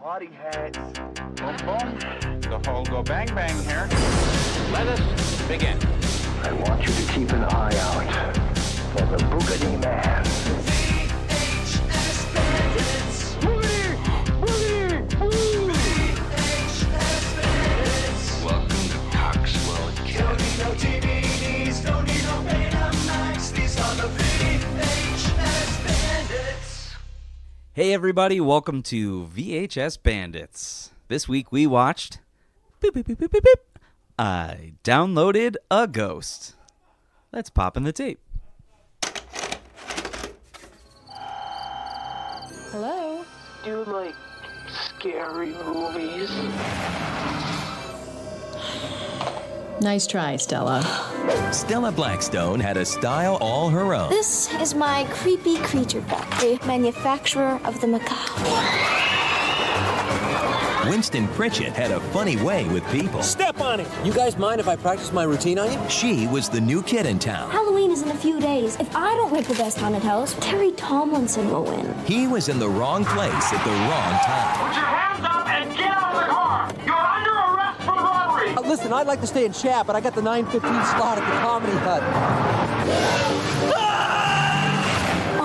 party hats, boom boom, the whole go bang bang here. Let us begin. I want you to keep an eye out for the Boogity Man. VHS Bandits. Boogity! Boogity! Boo! VHS Bandits. Welcome to Coxwell Don't Academy. need no DVDs, don't need no Betamax. These are the VHS Bandits. Hey everybody, welcome to VHS Bandits. This week we watched beep, beep, beep, beep, beep, beep. I downloaded a ghost. Let's pop in the tape. Hello? Do you like scary movies? Nice try, Stella. Stella Blackstone had a style all her own. This is my creepy creature factory, manufacturer of the macabre. Winston Pritchett had a funny way with people. Step on it! You guys mind if I practice my routine on you? She was the new kid in town. Halloween is in a few days. If I don't make the best haunted house, Terry Tomlinson will win. He was in the wrong place at the wrong time. Put your hands up and get out of the car. You're under arrest for robbery. Listen, I'd like to stay in chat, but I got the 9:15 slot at the Comedy Hut.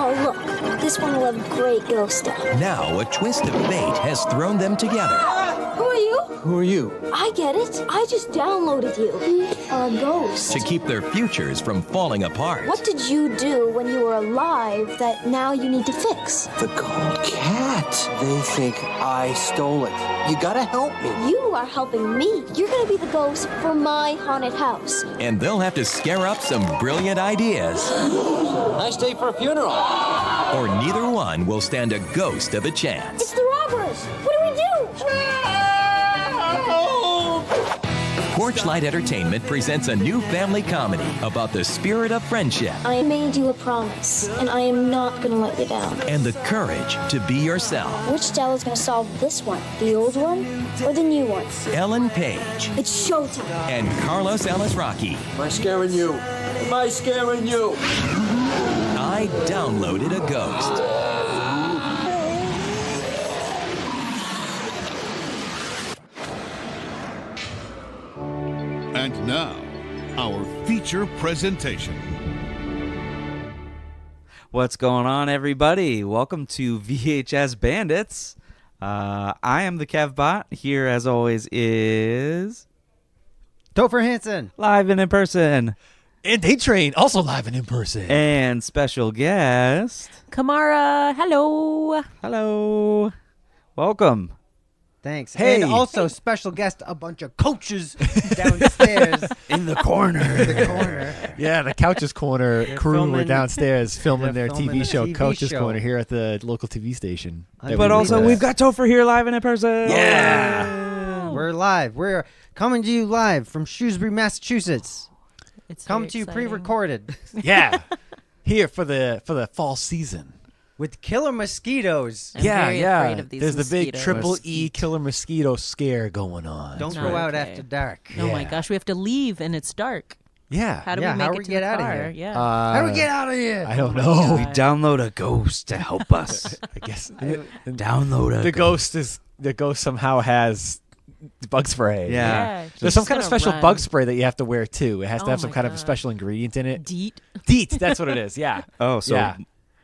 Oh, look. This one will have great ghost stuff. Now a twist of fate has thrown them together. Who are you? Who are you? I get it. I just downloaded you. A ghost. To keep their futures from falling apart. What did you do when you were alive that now you need to fix? The cold cat. They think I stole it. You gotta help me. You are helping me. You're gonna be the ghost for my haunted house. And they'll have to scare up some brilliant ideas. Nice day for a funeral. Or neither one will stand a ghost of a It's chance. the robbers. What do we do? Porchlight Entertainment presents a new family comedy about the spirit of friendship I made you a promise, and I am not gonna let you down. and the courage to be yourself. Which Stella's gonna solve this one? The old one or the new one? Ellen Page It's showtime. and Carlos Alazraqui. Am I scaring you? Am I scaring you? I downloaded a ghost. And now, our feature presentation. What's going on, everybody? Welcome to VHS Bandits. I am the KevBot. Here, as always, is Topher Hansen. live and in person, And Day Train, also live and in person. and special guest. Kamara, hello. Hello, welcome. Thanks. Hey. And also special guest, a bunch of coaches downstairs In the corner. in the corner. Yeah, the Couches Corner crew were filming- downstairs filming they're their filming TV the show, TV Couches show. Corner, here at the local TV station. that But we also, record we've at. got Topher here live and in person. Yeah. We're live. We're coming to you live from Shrewsbury, Massachusetts. It's Come very to you exciting. pre-recorded Yeah, here for the fall season. with killer mosquitoes. I'm very afraid of these There's the big mosquitoes. triple E killer mosquito scare going on. Don't not go out okay. after dark. Oh my Yeah. gosh, we have to leave and it's dark. Yeah. How do Yeah, we make how it we to get the outta car? here? Yeah. How do we get out of here? I don't my know. We download a ghost to help us. I guess Download a the ghost somehow has bug spray. Yeah. She's There's some kind of gonna special run. bug spray that you have to wear too. It has to Oh have some my kind of a God. special ingredient in it. Deet. DEET, that's what it is. Yeah. Oh, so Yeah.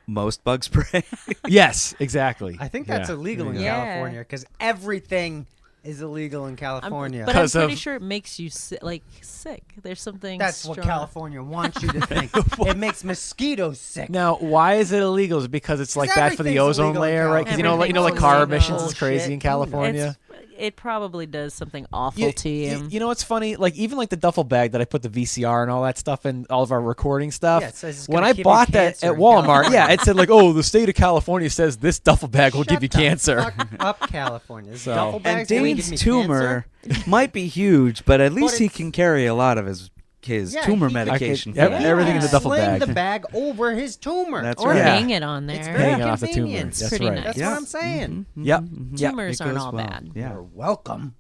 most bug spray. Yes, exactly. I think that's Yeah. illegal in Yeah. California because everything is illegal in California. But I'm 'Cause pretty of- sure it makes you sick. There's something. That's what strong. California wants you to think. It makes mosquitoes sick. Now, why is it illegal? Is it because it's like bad for the everything's ozone illegal in layer, right? Because California. you know, like Everything's car illegal. emissions is Bullshit. crazy in California. It probably does something awful to you. You know what's funny? Like even like the duffel bag that I put the VCR and all that stuff and all of our recording stuff. Yeah, it says it's when gonna I give you bought that cancer at in Walmart, California. yeah, it said like, oh, the state of California says this duffel bag will give you Shut the cancer. fuck up, California. This So- duffel And bag's gonna give Dave's me tumor might be huge, but at least he it's- can carry a lot of his Yeah, tumor he- medication. I could- for yeah, that. everything in the duffel Sling bag. the bag over his tumor. That's or right. Yeah. hang it on there. It's very Hanging off the tumor. convenient. That's Pretty right. nice. That's Yeah. what I'm saying. Yep. Yep. Tumors It aren't goes all well. bad. Yeah. You're welcome.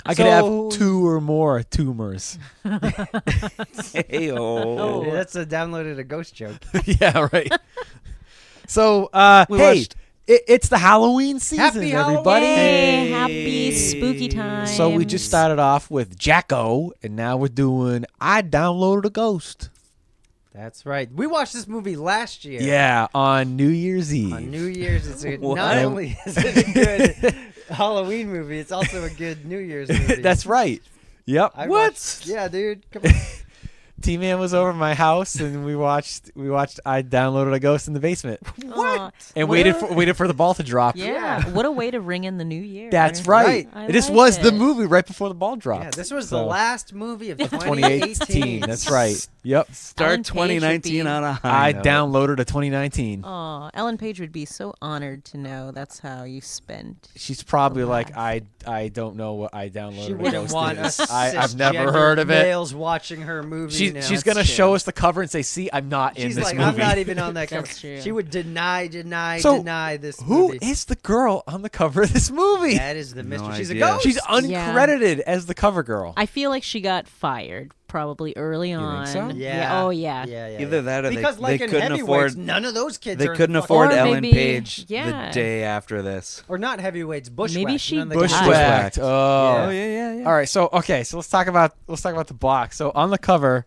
I could have So- 2 or more tumors. Hey-o. Oh. Yeah, that's a downloaded a ghost joke. Yeah, right. So, We hey, watched It's the Halloween season, Happy everybody. Hey, happy spooky time. So we just started off with Jacko, and now we're doing I Downloaded a Ghost. That's right. We watched this movie last year. Yeah, on New Year's Eve. On New Year's, it's a, What? not only is it a good Halloween movie, it's also a good New Year's movie. That's right. Yep. I watched- yeah, dude. Come on. T-Man was over at my house, and we watched I Downloaded a Ghost in the basement. What? And waited for the ball to drop. Yeah. What a way to ring in the new year. That's right. I This like was the it. movie right before the ball dropped. Yeah, this was So, the last movie of 2018. 2018. That's right. Yep. Ellen Start Page 2019 would be- on a high I note. downloaded a 2019. Aw, Ellen Page would be so honored to know that's how you spent. She's probably like, I don't know what I downloaded. She a wouldn't Ghost want is. us I've never heard of it. males watching her movie. She's now. gonna show us the cover and say, "See, I'm not in She's this like, movie." I'm not even on that cover. That's true. She would deny So, this Who movie. is the girl on the cover of this movie? That is the mystery. She's a idea. ghost. She's Yeah. uncredited as the cover girl. I feel like she got fired probably early on. so? Yeah. Oh, yeah. Yeah. Either that or because they like in couldn't heavyweights, afford none of those kids they are in couldn't fucking- afford Or Ellen maybe- Page yeah. the day after this. or not heavyweights. Bushwhacked. Maybe she None of the kids- Bushwhacked. Oh. Oh yeah. All right. So let's talk about the block. So on the cover,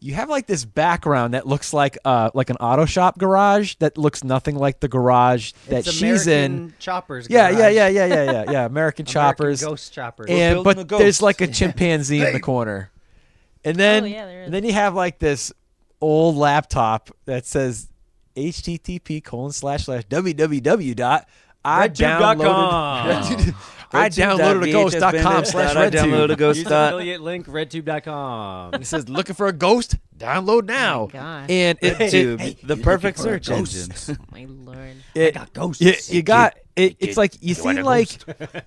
you have like this background that looks like an auto shop garage that looks nothing like the garage that It's she's American in. Choppers. Yeah. garage. American American choppers. Ghost choppers. And building a but there's ghost. like a chimpanzee in the corner, and then Oh, yeah, there is. and then you have like this old laptop that says http://www.idownloaded I downloaded a ghost.com/redtube. Use affiliate link redtube.com. It says looking for a ghost, download now. gosh. And RedTube, the perfect search engine. Oh, my lord. I got ghosts. You got it. It's like you see, like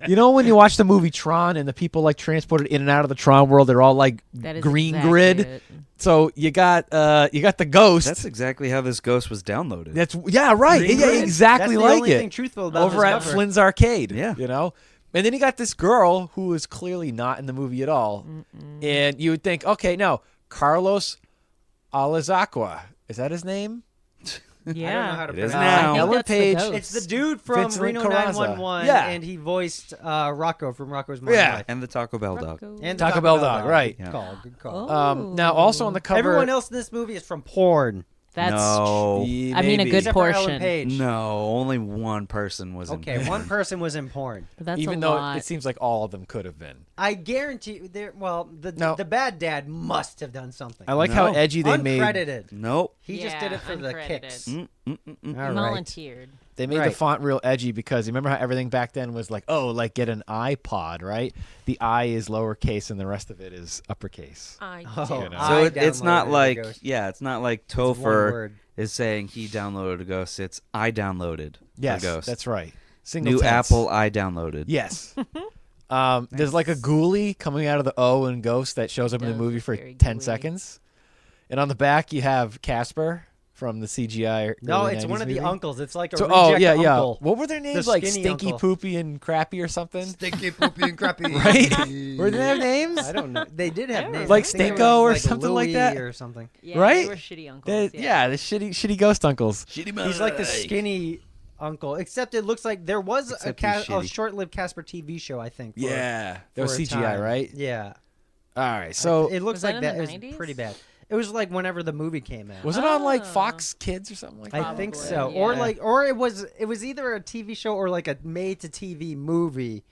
you know when you watch the movie Tron and the people like transported in and out of the Tron world, they're all like That is green exactly grid. it. So you got the ghost. That's exactly how this ghost was downloaded. That's right. Green Yeah, grid. exactly That's the like only it. thing truthful about over this at cover. Flynn's Arcade. Yeah. You know? And then you got this girl who is clearly not in the movie at all. And you would think, okay, no, Carlos Alazacqua. Is that his name? Yeah. I don't know how to It is pronounce now. I think Ellen that's the Page. ghost. It's the dude from Vincent Reno Carrazza. 911, Yeah. and he voiced Rocco from Rocco's Modern Yeah. Life. And the Taco Bell dog. Rocco. And Taco Bell dog, right. Good call, good call. Oh. Now, also on the cover. Everyone else in this movie is from porn. That's No. Yeah, I mean, a maybe. good Except for Ellen portion. Page. No, only one person was in Okay, there. one person was in porn. That's Even a though lot. it seems like all of them could have been. I guarantee there. Well, No. the bad dad must have done something. I like how No. edgy they made. Uncredited. Nope. He just did it for the uncredited. kicks. Mm. All right. Volunteered. They made the Right. font real edgy because you remember how everything back then was like, oh, like get an iPod, right? The I is lowercase and the rest of it is uppercase. I Oh, did. You know. So I it's not downloaded like the ghost. it's not like one Topher word. is saying he downloaded a ghost. It's I downloaded Yes, a ghost. that's right. Single New tense. Apple I downloaded. Yes. There's like a ghoulie coming out of the O in Ghost that shows up in the Does movie look for very 10 ghoulie. seconds. And on the back, you have Casper from the CGI. No, early it's 90s one of the movie. uncles. It's like a So, reject yeah. uncle. What were their names? Like skinny Stinky, uncle. Poopy, and Crappy or something? Stinky, poopy, and crappy. Right? Were they have names? I don't know. They did have names. Like I think they Stinko were or like something like Louie that? or something. Yeah, Right? They were shitty uncles. Yeah, the shitty ghost uncles. He's like the skinny uncle, except it looks like there was Except he's a shitty. short-lived Casper TV show, I think. for- That for was a CGI, time. right? Yeah. All right, so it looks Was that like in that. the It was 90s? pretty bad. It was like whenever the movie came out. was it on like Oh. Fox Kids or something like that? I think Probably, so, yeah. or it was either a TV show or like a made-to-TV movie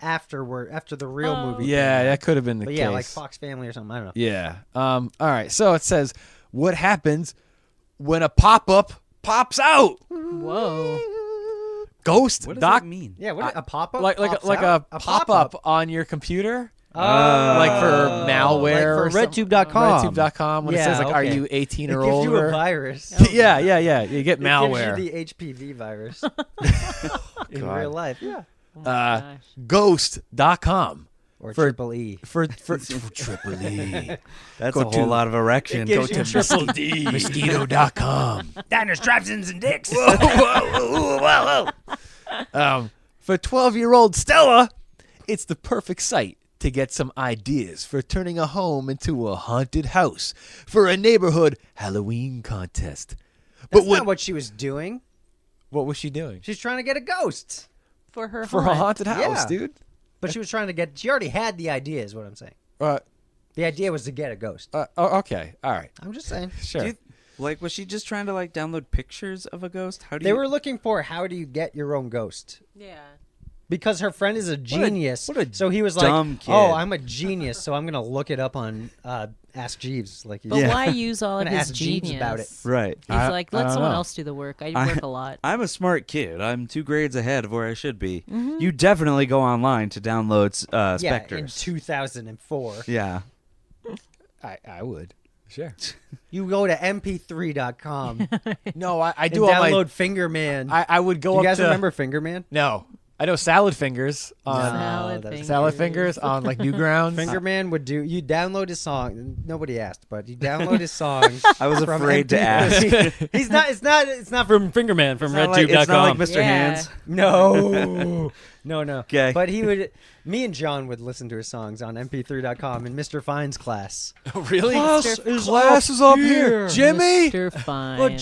after the real Oh. movie. Yeah, came out. that could have been the But case. yeah, like Fox Family or something. I don't know. Yeah. All right. So it says, what happens when a pop-up pops out? Whoa. Ghost What does doc that mean? Yeah, what a pop-up? like pops a out? pop-up on your computer, Oh, like for malware, or like for something. RedTube.com. RedTube.com when it says like, Yeah, are okay. you 18 It or gives older? you a virus. Yeah. You get malware. It gives you the HPV virus in God. real life. Yeah. Oh my gosh. Ghost.com Or for triple E. for triple E. That's Go a whole to- lot of erection. It gives Go you to triple D. Mosquito.com. Diners, drive-ins, and dicks. For 12-year-old Stella, it's the perfect site to get some ideas for turning a home into a haunted house for a neighborhood Halloween contest. That's not what she was doing. What was she doing? She's trying to get a ghost For her For a haunt. haunted house, Yeah. dude. but she was trying to get. She already had the idea, is what I'm saying. The idea was to get a ghost. Okay. All right. I'm just saying. Sure. Like, was she just trying to like download pictures of a ghost? How do They you? were looking for how do you get your own ghost. Yeah. Because her friend is a genius. what a so he was dumb like, kid. "Oh, I'm a genius, so I'm gonna look it up on Ask Jeeves." Like, But why use all of I'm gonna his ask Jeeves genius? about it. Right. He's like, I let don't someone know. else do the work. I work a lot. I'm a smart kid. I'm 2 grades ahead of where I should be. Mm-hmm. You definitely go online to download Yeah, in Spectres. 2004. Yeah. I would. Sure. You go to mp3.com No, I and do all my. download Fingerman. I would go Do you up guys to. remember Fingerman? No, I know Salad Fingers on Salad that was- fingers. Salad Fingers on like Newgrounds. Fingerman would do. You download his song. Nobody asked, but you download his song. I was from afraid to MP3. ask. He's not. It's not. It's not from Fingerman from It's not like RedTube.com. Mr. Yeah. Hands. No, no. 'Kay. But he would. Me and John would listen to his songs on MP3.com in Mr. Fine's class. Really? Class is up here. Jimmy. Mr. Fine.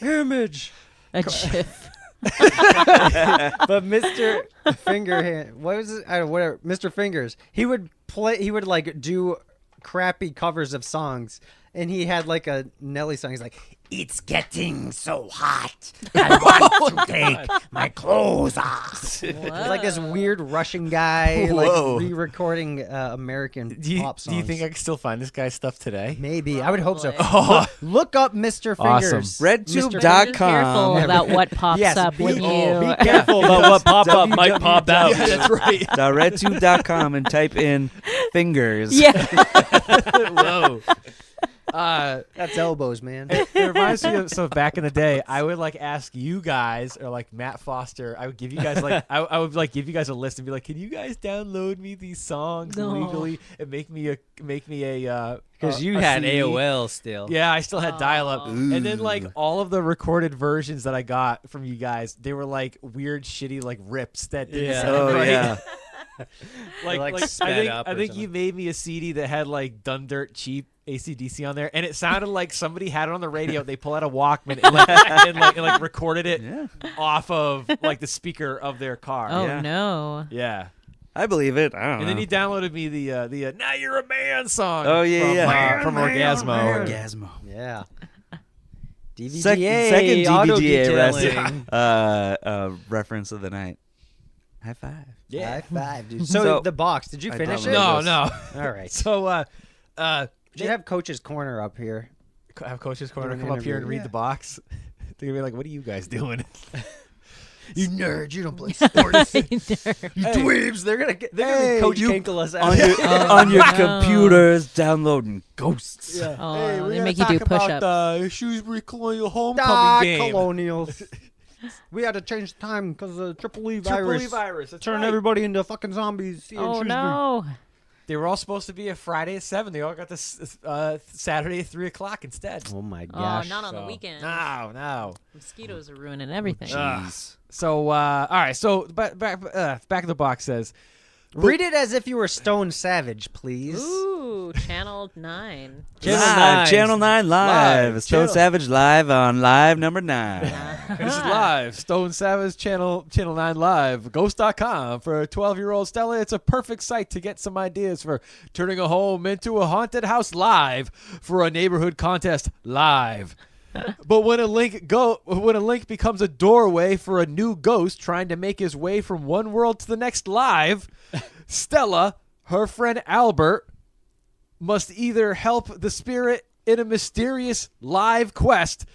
image. A GIF. But Mr. Fingerhand, what was it? I don't know, whatever. Mr. Fingers. He would play. He would like do crappy covers of songs, and he had like a Nelly song. He's like, "It's getting so hot. I want to take my clothes off." He's like this weird Russian guy, Whoa. like re-recording American pop songs. Do you think I can still find this guy's stuff today? Maybe I would hope so. Probably. Look up Mr. Awesome. Fingers. RedTube.com. Careful about what pops Yes, up be- when you. Be careful about what pop up might pop out. Yeah, that's right. RedTube.com and type in fingers. Yeah. Whoa. That's elbows, man. It reminds me of so back in the day, I would like ask you guys or like Matt Foster. I would give you guys like I would like give you guys a list and be like, can you guys download me these songs No. legally and make me a Because you a had CD? AOL still. Yeah, I still had dial up. Aw. And then like all of the recorded versions that I got from you guys, they were like weird shitty like rips that didn't Yeah. sound Oh right. yeah. Like sped up I or think something. you made me a CD that had like Done Dirt Cheap AC/DC on there, and it sounded like somebody had it on the radio. They pull out a Walkman and like recorded it Yeah. off of like the speaker of their car. Oh Yeah. no. Yeah. I believe it. I don't know. And then he downloaded me the "Now You're a Man" song. Oh, yeah, from, yeah. from Orgasmo. Orgasmo. Yeah. DVDA, Second auto DVDA detailing. reference of the night. High five. Yeah. High five, dude. So, So- the box, did you I finish downloaded it? No, this. no. All right. So We should have Coach's Corner up here. have Coach's Corner Doing an come up here and interview. read the box. They're gonna be like, "What are you guys doing?" You nerds, you don't play sports. you Nerd. dweebs. They're gonna Hey, Coach you- Kinkle us out. On your, Oh, on your no. computers, downloading ghosts. Oh, they make you do push-ups. Shrewsbury Colonial Homecoming Ah, game. colonials. We had to change the time because of the Triple E Triple virus. E virus. That's Turn right. everybody into fucking zombies. here in Oh Shrewsbury. no. They were all supposed to be a Friday at 7. They all got this Saturday at 3 o'clock instead. Oh my Oh, gosh. not on the weekend. No. Mosquitoes are ruining everything. Jeez. So, all right. So, back of the box says, Read it as if you were Stone Savage, please. Ooh, Channel 9. Channel 9 live. Live. Stone Channel- Savage live on live number 9. this is live. Stone Savage Channel 9 live. Ghost.com. For a 12-year-old Stella, it's a perfect site to get some ideas for turning a home into a haunted house live for a neighborhood contest live. But when a link becomes a doorway for a new ghost trying to make his way from one world to the next live, Stella, her friend Albert, must either help the spirit in a mysterious live quest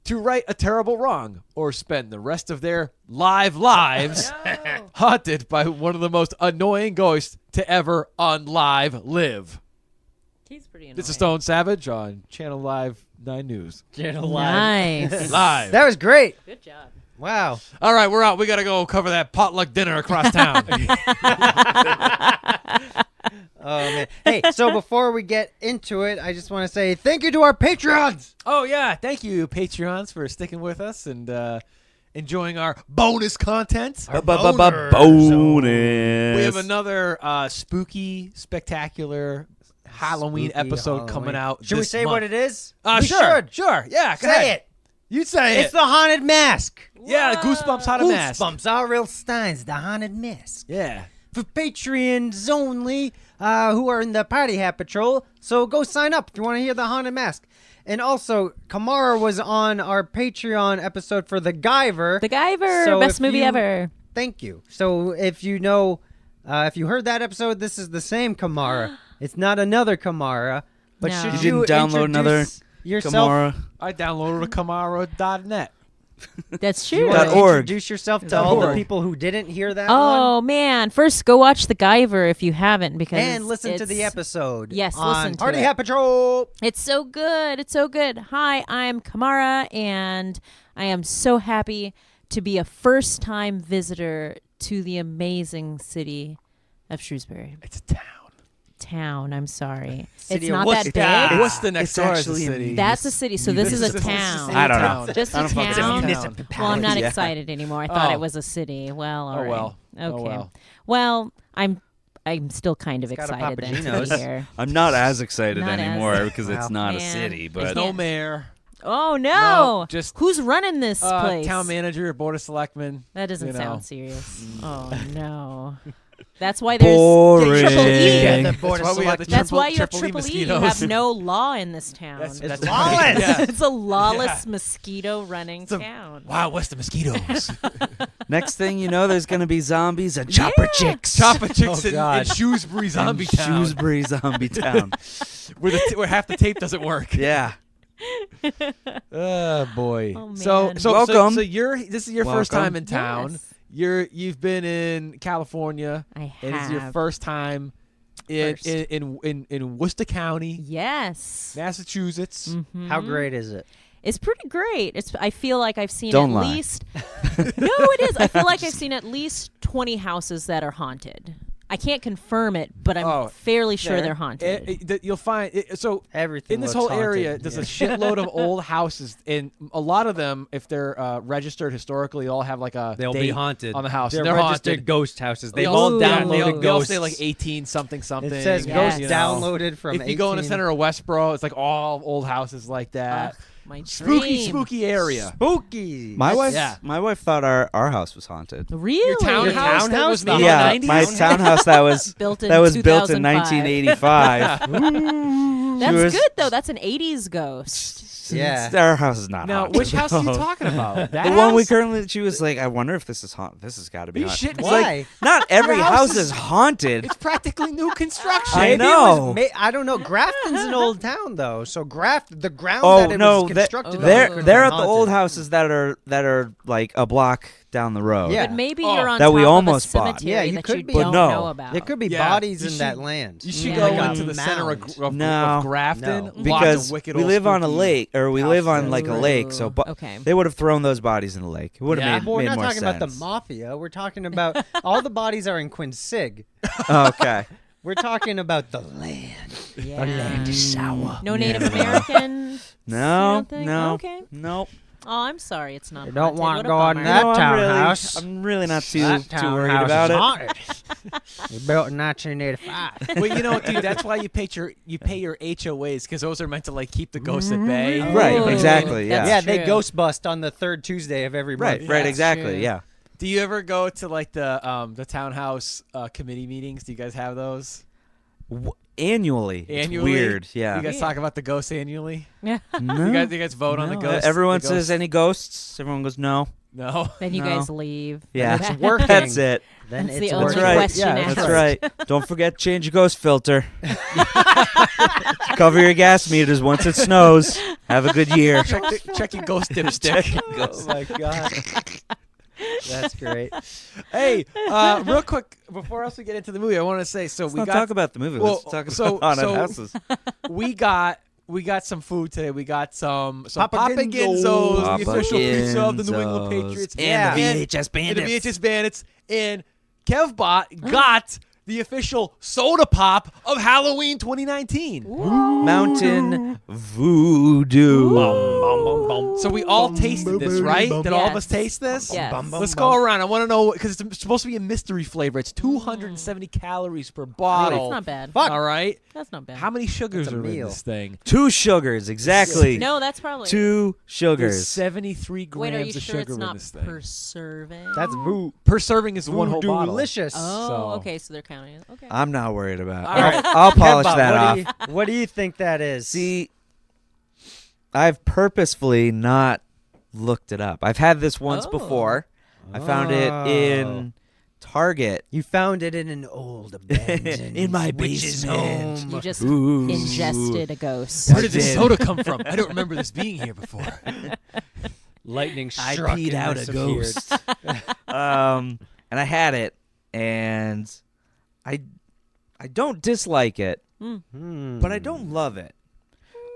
to right a terrible wrong or spend the rest of their lives haunted by one of the most annoying ghosts to ever on live live. He's pretty annoying. This is Stone Savage on Channel Live 9 News. Channel Live. Nice. Live. That was great. Good job. Wow. All right, we're out. We got to go cover that potluck dinner across town. Oh, man. Hey, so before we get into it, I just want to say thank you to our Patreons. Oh, yeah. Thank you, Patreons, for sticking with us and enjoying our bonus content. Bonus. We have another spooky, spectacular Halloween Spooky episode Halloween. coming out. Should we this say month. what it is? Sure. We should. Sure. Yeah. Go Say ahead. it. You say It's the Haunted Mask. Yeah, Goosebumps Haunted Mask. Goosebumps, R.L. Stein's The Haunted Mask. Yeah. For Patreons only who are in the Party Hat Patrol. So go sign up if you want to hear The Haunted Mask. And also, Kamara was on our Patreon episode for The Guyver. The Guyver, So best if movie you- ever. Thank you. So if you know, if you heard that episode, this is the same Kamara. It's not another Kamara. But No. should You you didn't download another introduce yourself? Kamara. I downloaded Kamara.net. That's You true. want to .org. introduce yourself to all the .org. people who didn't hear that one? Oh man! First, go watch The Guyver if you haven't, because And listen to the it's- episode. Yes, on listen to Party it. Hat Patrol. It's so good. It's so good. Hi, I'm Kamara, and I am so happy to be a first-time visitor to the amazing city of Shrewsbury. It's a town. I'm sorry. City it's of not that Worcester. big. What's the next It's door is a actually city? That's a city. So this is a town. I don't know. Just I a don't fucking town. know. Well, I'm not Yeah. excited anymore. I thought Oh. it was a city. Well, all Oh, right. well. Okay. Oh, well. Well, I'm still kind of It's got a excited then to Papagino's. be here. I'm not as excited Not as- anymore because it's Wow. not a Man. city. There's But no mayor. Oh no! No, just, who's running this place? Town manager, board of selectmen. That doesn't you know. sound serious. Oh no! That's why there's Boring. triple E. Yeah, the board That's of why we have the Selectmen. That's why you have triple E triple E. You mosquitoes. have no law in this town. That's It's right. lawless. Yeah. It's a lawless mosquito running It's a- town. Wow, what's the mosquitoes? next thing you know, there's gonna be zombies and chopper chicks. Chopper chicks in God. Shrewsbury Zombie Town. Shrewsbury Zombie Town. where half the tape doesn't work. Yeah. Oh boy. Oh, So man. Welcome. So this is your first Welcome. time in town. Yes. You've been in California. I And it's your have. first time in First. in Worcester County, Yes. Massachusetts. Mhm. How great is it? It's pretty great. I feel like I've seen Don't at lie. least No, it is. I feel like I've seen at least 20 houses that are haunted. I can't confirm it, but I'm fairly sure There. they're haunted. You'll find so Everything in this looks whole area. haunted. There's Yeah. a shitload of old houses, and a lot of them, if they're registered historically, all have like a They'll date be haunted on the house. They're, and they're registered haunted. ghost houses. They've They all Ooh. downloaded They'll ghosts. say like 18 something. It says Yes. ghost you know. downloaded from. If you go in the 18 center of Westboro, it's like all old houses like that. Ugh, my Spooky, dream. spooky area. Spooky. My wife. Yeah. My wife thought our house was haunted. Really? Your townhouse that was in the Yeah, 90s? my townhouse that was Built in that was built in 2005. 1985. That's was- good though. That's an 80s ghost. Yeah. Our house is not Now, haunted. which house are you talking about? That The one we house? currently. She was like, I wonder if this is haunted. This has got to be You haunted. shitting It's me? like, not every Your house house is- is haunted. It's practically new construction. I Maybe it know. was I don't know. Grafton's an old town though, so the ground Oh that it no, was they're constructed on they're couldn't they're be at the old haunted. houses that are like a block down the road. Yeah. But maybe Oh. you're on That we top almost of a bought. cemetery Yeah, you that could you be. don't But no. know about. There could be Yeah, bodies you in should- that land. You should Yeah. go Like a into the center of, mound. of, No. of Grafton. No. Lots Because of wicked we old live on a spooky lake, or we live on houses. like a lake, so Okay. they would have thrown those bodies in the lake. It would have Yeah. made, Well, we're made not more talking sense. about the mafia. We're talking about all the bodies are in Quincy. Okay. We're talking about the land. Yeah. The land is sour. No Native American. No, don't think? no, Okay. nope. Oh, I'm sorry. It's not. You don't haunted. want What to a go on bummer. that No, townhouse. I'm really not too That too worried townhouse about is it. haunted. We built in 1985. Well, you know, dude, that's why you pay your HOAs because those are meant to like keep the ghosts at bay. Right, Oh, exactly, that's yeah. Yeah, they true. ghost bust on the third Tuesday of every Right, month. right, That's exactly, true. yeah. Do you ever go to like the townhouse committee meetings? Do you guys have those Annually, it's annually? weird. Yeah. You guys talk about the ghosts annually? Yeah. No, You guys vote on the no. ghosts? Everyone the says ghosts? any ghosts. Everyone goes no. No. Then you No. guys leave. Yeah, It's working. That's it. Then That's it's the That's only right. question Yeah, asked. That's right. Don't forget to change your ghost filter. Cover your gas meters once it snows. Have a good year. Check your ghost dipstick. Oh my god. That's great. Hey, real quick before else we get into the movie, I want to say Let's not talk about the movie. Let's talk about haunted houses. we got some food today. We got some Papa Papa Ginzo. Ginzos, Papa the official pizza of the New England Ginzos. Patriots, And the and VHS and the Bandits. VHS Bandits, and KevBot got the official soda pop of Halloween 2019. Mountain Voodoo. So we all tasted this, right? Did all of us taste this? Yes. Let's go around. I want to know, because it's supposed to be a mystery flavor. It's 270 calories per bottle. That's not bad. Fuck. All right. That's not bad. How many sugars That's a are in meal. this thing? 2 sugars, exactly. No, that's probably 2 There's sugars. 73 grams Wait, are you of sure sugar it's in not this thing. per serving? That's Per serving is one whole bottle. delicious. Oh, So- okay. So they're counting it. Okay. I'm not worried about it. All right. I'll polish Kemba, that off. what do you think that is? See, I've purposefully not looked it up. I've had this once Oh. before. I found it in Target. You found it in an old abandoned In my witch's basement. home. You just Ooh. ingested a ghost. Where did this soda come from? I don't remember this being here before. Lightning I struck peed and out a disappeared. ghost. And I had it, and I don't dislike it, but I don't love it.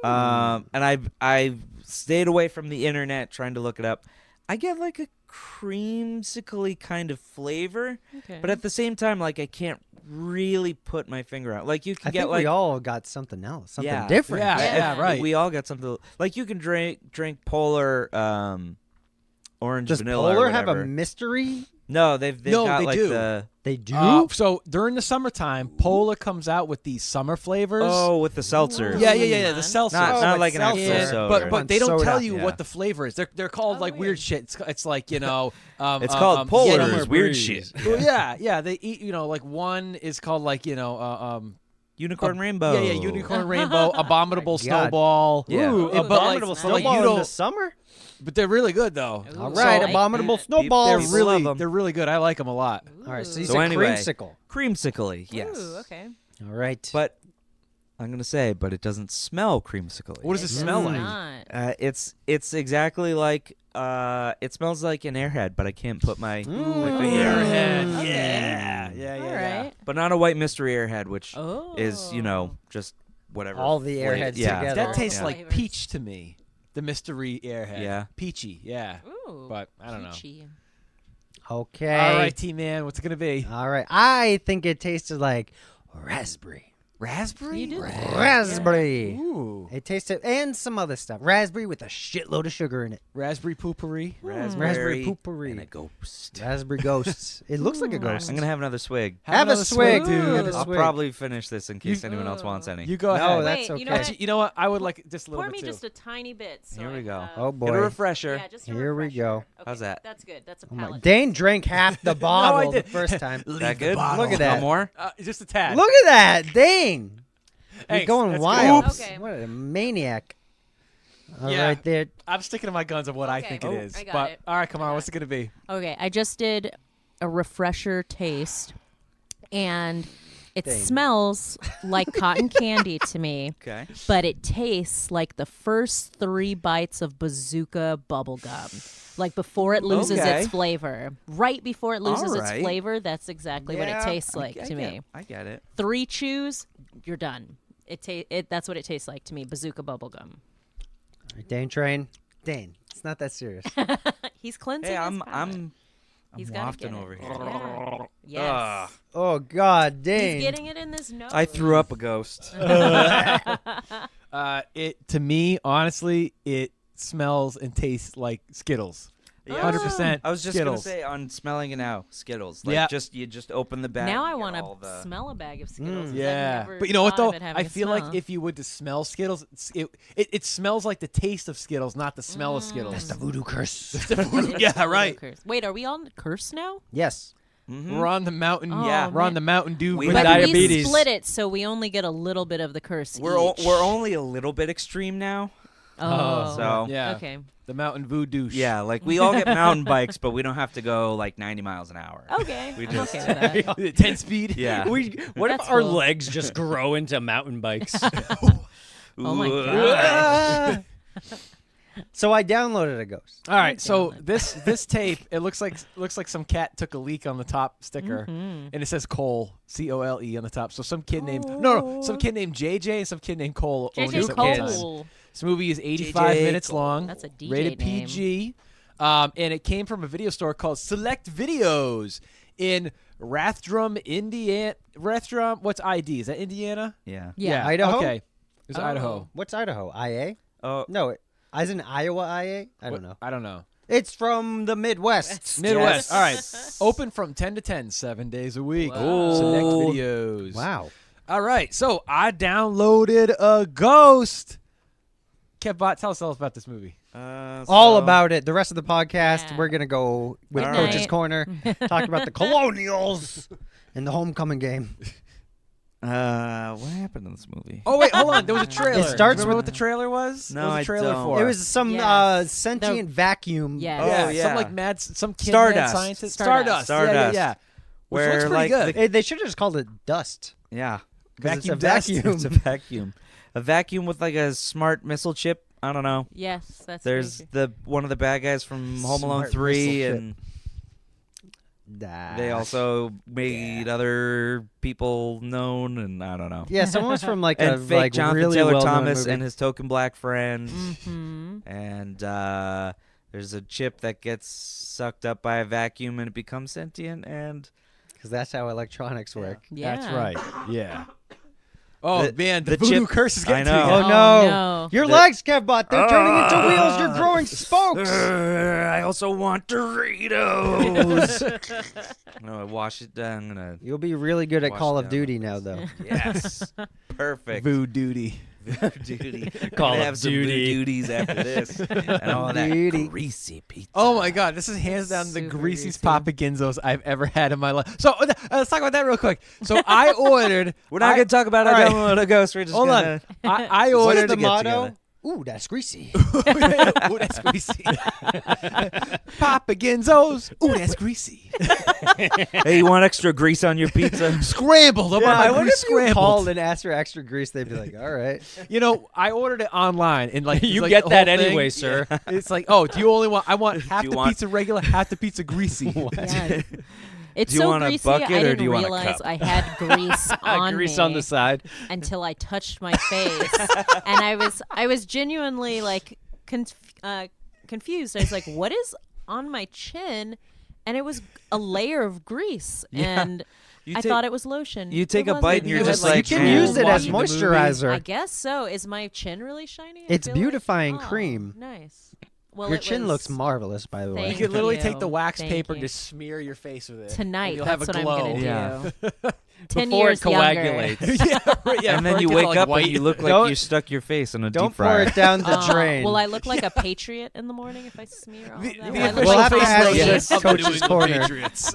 And I've stayed away from the internet trying to look it up. I get like a creamsicle-y kind of flavor, Okay. but at the same time, like I can't really put my finger out. Like you can I get think like we all got something else, something Yeah. different. Yeah, right. We all got something. Like you can drink Polar orange Does vanilla. or Polar have a whatever. mystery? No, they've No, got they like do. the They do? So during the summertime, Polar comes out with these summer flavors. with the seltzers. Yeah, the seltzer. Not like an seltzer. actual Yeah, soda. but they don't Soda. tell you Yeah. what the flavor is. They're called like weird shit. It's like It's called Yeti- Polar's weird shit. Well, yeah. They eat. Like one is called like Unicorn Rainbow. Yeah, unicorn rainbow, abominable God. snowball. Yeah. Ooh, but like- abominable but like, snowball you in the don't- summer? But they're really good though. All right, So- abominable People snowballs. People love 'em. They're really good. I like them a lot. All right, so you So said anyway. creamsicle. Creamsicle-y, yes. Ooh, okay. All right. But I'm gonna say, but it doesn't smell creamsicle-y. What does it smell like? Not. It's exactly like it smells like an Airhead, but I can't put my finger. Airhead. Okay. Yeah. All right. But not a white mystery Airhead, which Oh. is just whatever. All the flavor- Airheads yeah. together. That tastes Yeah. like Flavors. peach to me. The mystery Airhead. Yeah. Peachy. Yeah. Ooh, But I don't know. peachy. Okay. All right, T-Man, what's it gonna be? All right. I think it tasted like raspberry. Raspberry. You do. Raspberry. Ooh. It tasted, and some other stuff. Raspberry with a shitload of sugar in it. Raspberry poopery. Raspberry poopery. and a ghost. Raspberry ghosts. It looks like a ghost. I'm gonna have another swig. Have a another swig, dude. Have a I'll swig. probably finish this in case anyone else wants any. You go No, ahead. that's Wait, you know okay. what? You know what? I would like just a little Pour bit me too. just a tiny bit. So Here we I go. can, Oh Get a boy. refresher. Yeah, just a Here we refresher. go. Okay, How's that? That's good. That's a Oh my- palate. Dane drank half the bottle the did. first time. That good? Look at that. No more? Just a tad. Look at that, Dane. You're Thanks, going that's wild. good. Okay. What a maniac. All right, Yeah. there. I'm sticking to my guns of what I Okay. think Oh, it is. I got But it. all right, come on. What's it gonna be? Okay, I just did a refresher taste, and it Dang. smells like cotton candy to me, Okay. but it tastes like the first 3 bites of Bazooka bubblegum. Like before it loses Okay. its flavor. Right before it loses its Alright. flavor, that's exactly what it Yeah, tastes like to me. I get it. 3 chews, you're done. That's what it tastes like to me, Bazooka bubblegum. All right, Dane train. Dane, it's not that serious. He's cleansing Hey, his I'm palate. He's gotta wafting get it. over here. Yeah. Yes. Oh God, Dane. He's getting it in his nose. I threw up a ghost. It to me, honestly, it smells and tastes like Skittles. Yeah, 100% I was just Skittles. gonna say on smelling it now, Skittles. Like Yeah. you just open the bag. Now I you get want all to the- smell a bag of Skittles. 'cause I've Yeah, never but you know what thought though? of it having I a feel smell. like if you would to smell Skittles, it smells like the taste of Skittles, not the smell of Skittles. That's the voodoo curse. Yeah, right. Curse. Wait, are we on curse now? Yes. We're on the mountain. Oh, Yeah, we're on man. the Mountain Dew. We with But diabetes. we split it, so we only get a little bit of the curse. We're each. only a little bit extreme now. Oh. So Yeah. Okay. The Mountain Voodoo. yeah, like we all get mountain bikes, but we don't have to go like 90 miles an hour. Okay. We I'm just- okay with that. 10 speed. Yeah. What That's if our cool. legs just grow into mountain bikes? Oh my god. So I downloaded a ghost. All right, so Damn it. this tape, it looks like some cat took a leak on the top sticker, and it says Cole, COLE on the top. So some kid named some kid named JJ and some kid named Cole. owned this JJ at one time. Cole. This movie is 85 JJ minutes Cole. long. That's a DJ rated name. PG, and it came from a video store called Select Videos in Rathdrum, Indiana. Rathdrum, what's ID? Is that Indiana? Yeah. Yeah. Idaho? Okay. It's Oh. Idaho. What's Idaho? IA? Oh, No, as in Iowa IA? I don't know. I don't know. It's from the Midwest. Midwest. All right. Open from 10 to 10, 7 days a week. Select videos. Wow. All right. So I downloaded a Ghost. Kevbot, tell us all about this movie. All about it. The rest of the podcast, Yeah. we're going to go with Good Coach's night. Corner, talk about the Colonials and the homecoming game. what happened in this movie? Oh, wait. Hold on. There was a trailer. It starts Remember with- what the trailer was? No, what was the I trailer don't. for? It was some Yes. sentient vacuum. Yes. Oh, yeah, yeah. some like some kid Stardust. mad scientist. Stardust. Stardust. Yeah. Which Where, looks pretty like, good. the- They should have just called it Dust. Yeah. 'Cause it's a Vacuum dust. vacuum. It's a vacuum. A vacuum with like a smart missile chip. I don't know. Yes, that's There's crazy. the one of the bad guys from Home Alone Smart 3, missile and Nah. they also made other people known, and I don't know. Yeah, someone was from like and a fake like Jonathan really Taylor well-known Thomas movie. and his token black friend. Mm-hmm. And there's a chip that gets sucked up by a vacuum and it becomes sentient. And because that's how electronics work. Yeah. That's right. Yeah. Oh, The- man. The the voodoo chip- curse is getting I know. to you. Oh, Oh, no. no. Your The- legs, Kevbot, they're turning into wheels. You're growing spokes. I also want Doritos. No, I wash it down. I'm gonna. You'll be really good at Wash Call of down. Duty now, though. Yes, perfect. Voodoo duty. Duty. Call Gonna of have some Duty. duties after this, and all that Duty. greasy pizza. Oh my God, this is hands down the Super greasiest greasy. Papa Ginzos I've ever had in my life. So let's talk about that real quick. So I ordered. We're not gonna talk about all it. right. Download a ghost. We're just Hold gonna. on. I What ordered is the get motto? together. Ooh, that's greasy. Ooh, that's greasy. Papa Ginzos. Ooh, that's greasy. Hey, you want extra grease on your pizza? Scrambled. I want I my wonder grease if you scrambled. called and asked for extra grease, they'd be like, all right. You know, I ordered it online, and like You it's like get the that whole thing- anyway, sir. It's like, oh, do you only want? I want half you the want- pizza regular, half the pizza greasy. Yeah. It's Do you so want a greasy. bucket I or didn't do you want a realize cup? I had grease on grease me on the side. until I touched my face, and I was genuinely like confused. I was like, "What is on my chin?" And it was a layer of grease, and You I take- thought it was lotion. you It take a wasn't. bite and you're It just was like, you can man. use it as Watching the movie. moisturizer. I guess so. Is my chin really shiny? I It's feel like? beautifying Oh, cream. Nice. Well, Your it chin looks was marvelous, by the way. You Thank could literally you. take the wax Thank paper you. and just smear your face with it. Tonight. and you'll That's have a what glow. I'm gonna Yeah. do. 10 Before years it coagulates. yeah, right, yeah, And then before it you gets wake all, up white. and you look like Don't- you stuck your face in a Don't deep pour fryer. it down the Oh, drain. will I look like a patriot in the morning if I smear all The, that? the Will I look official We'll like have to face ask lotion the of the Coach's New England Corner. Patriots.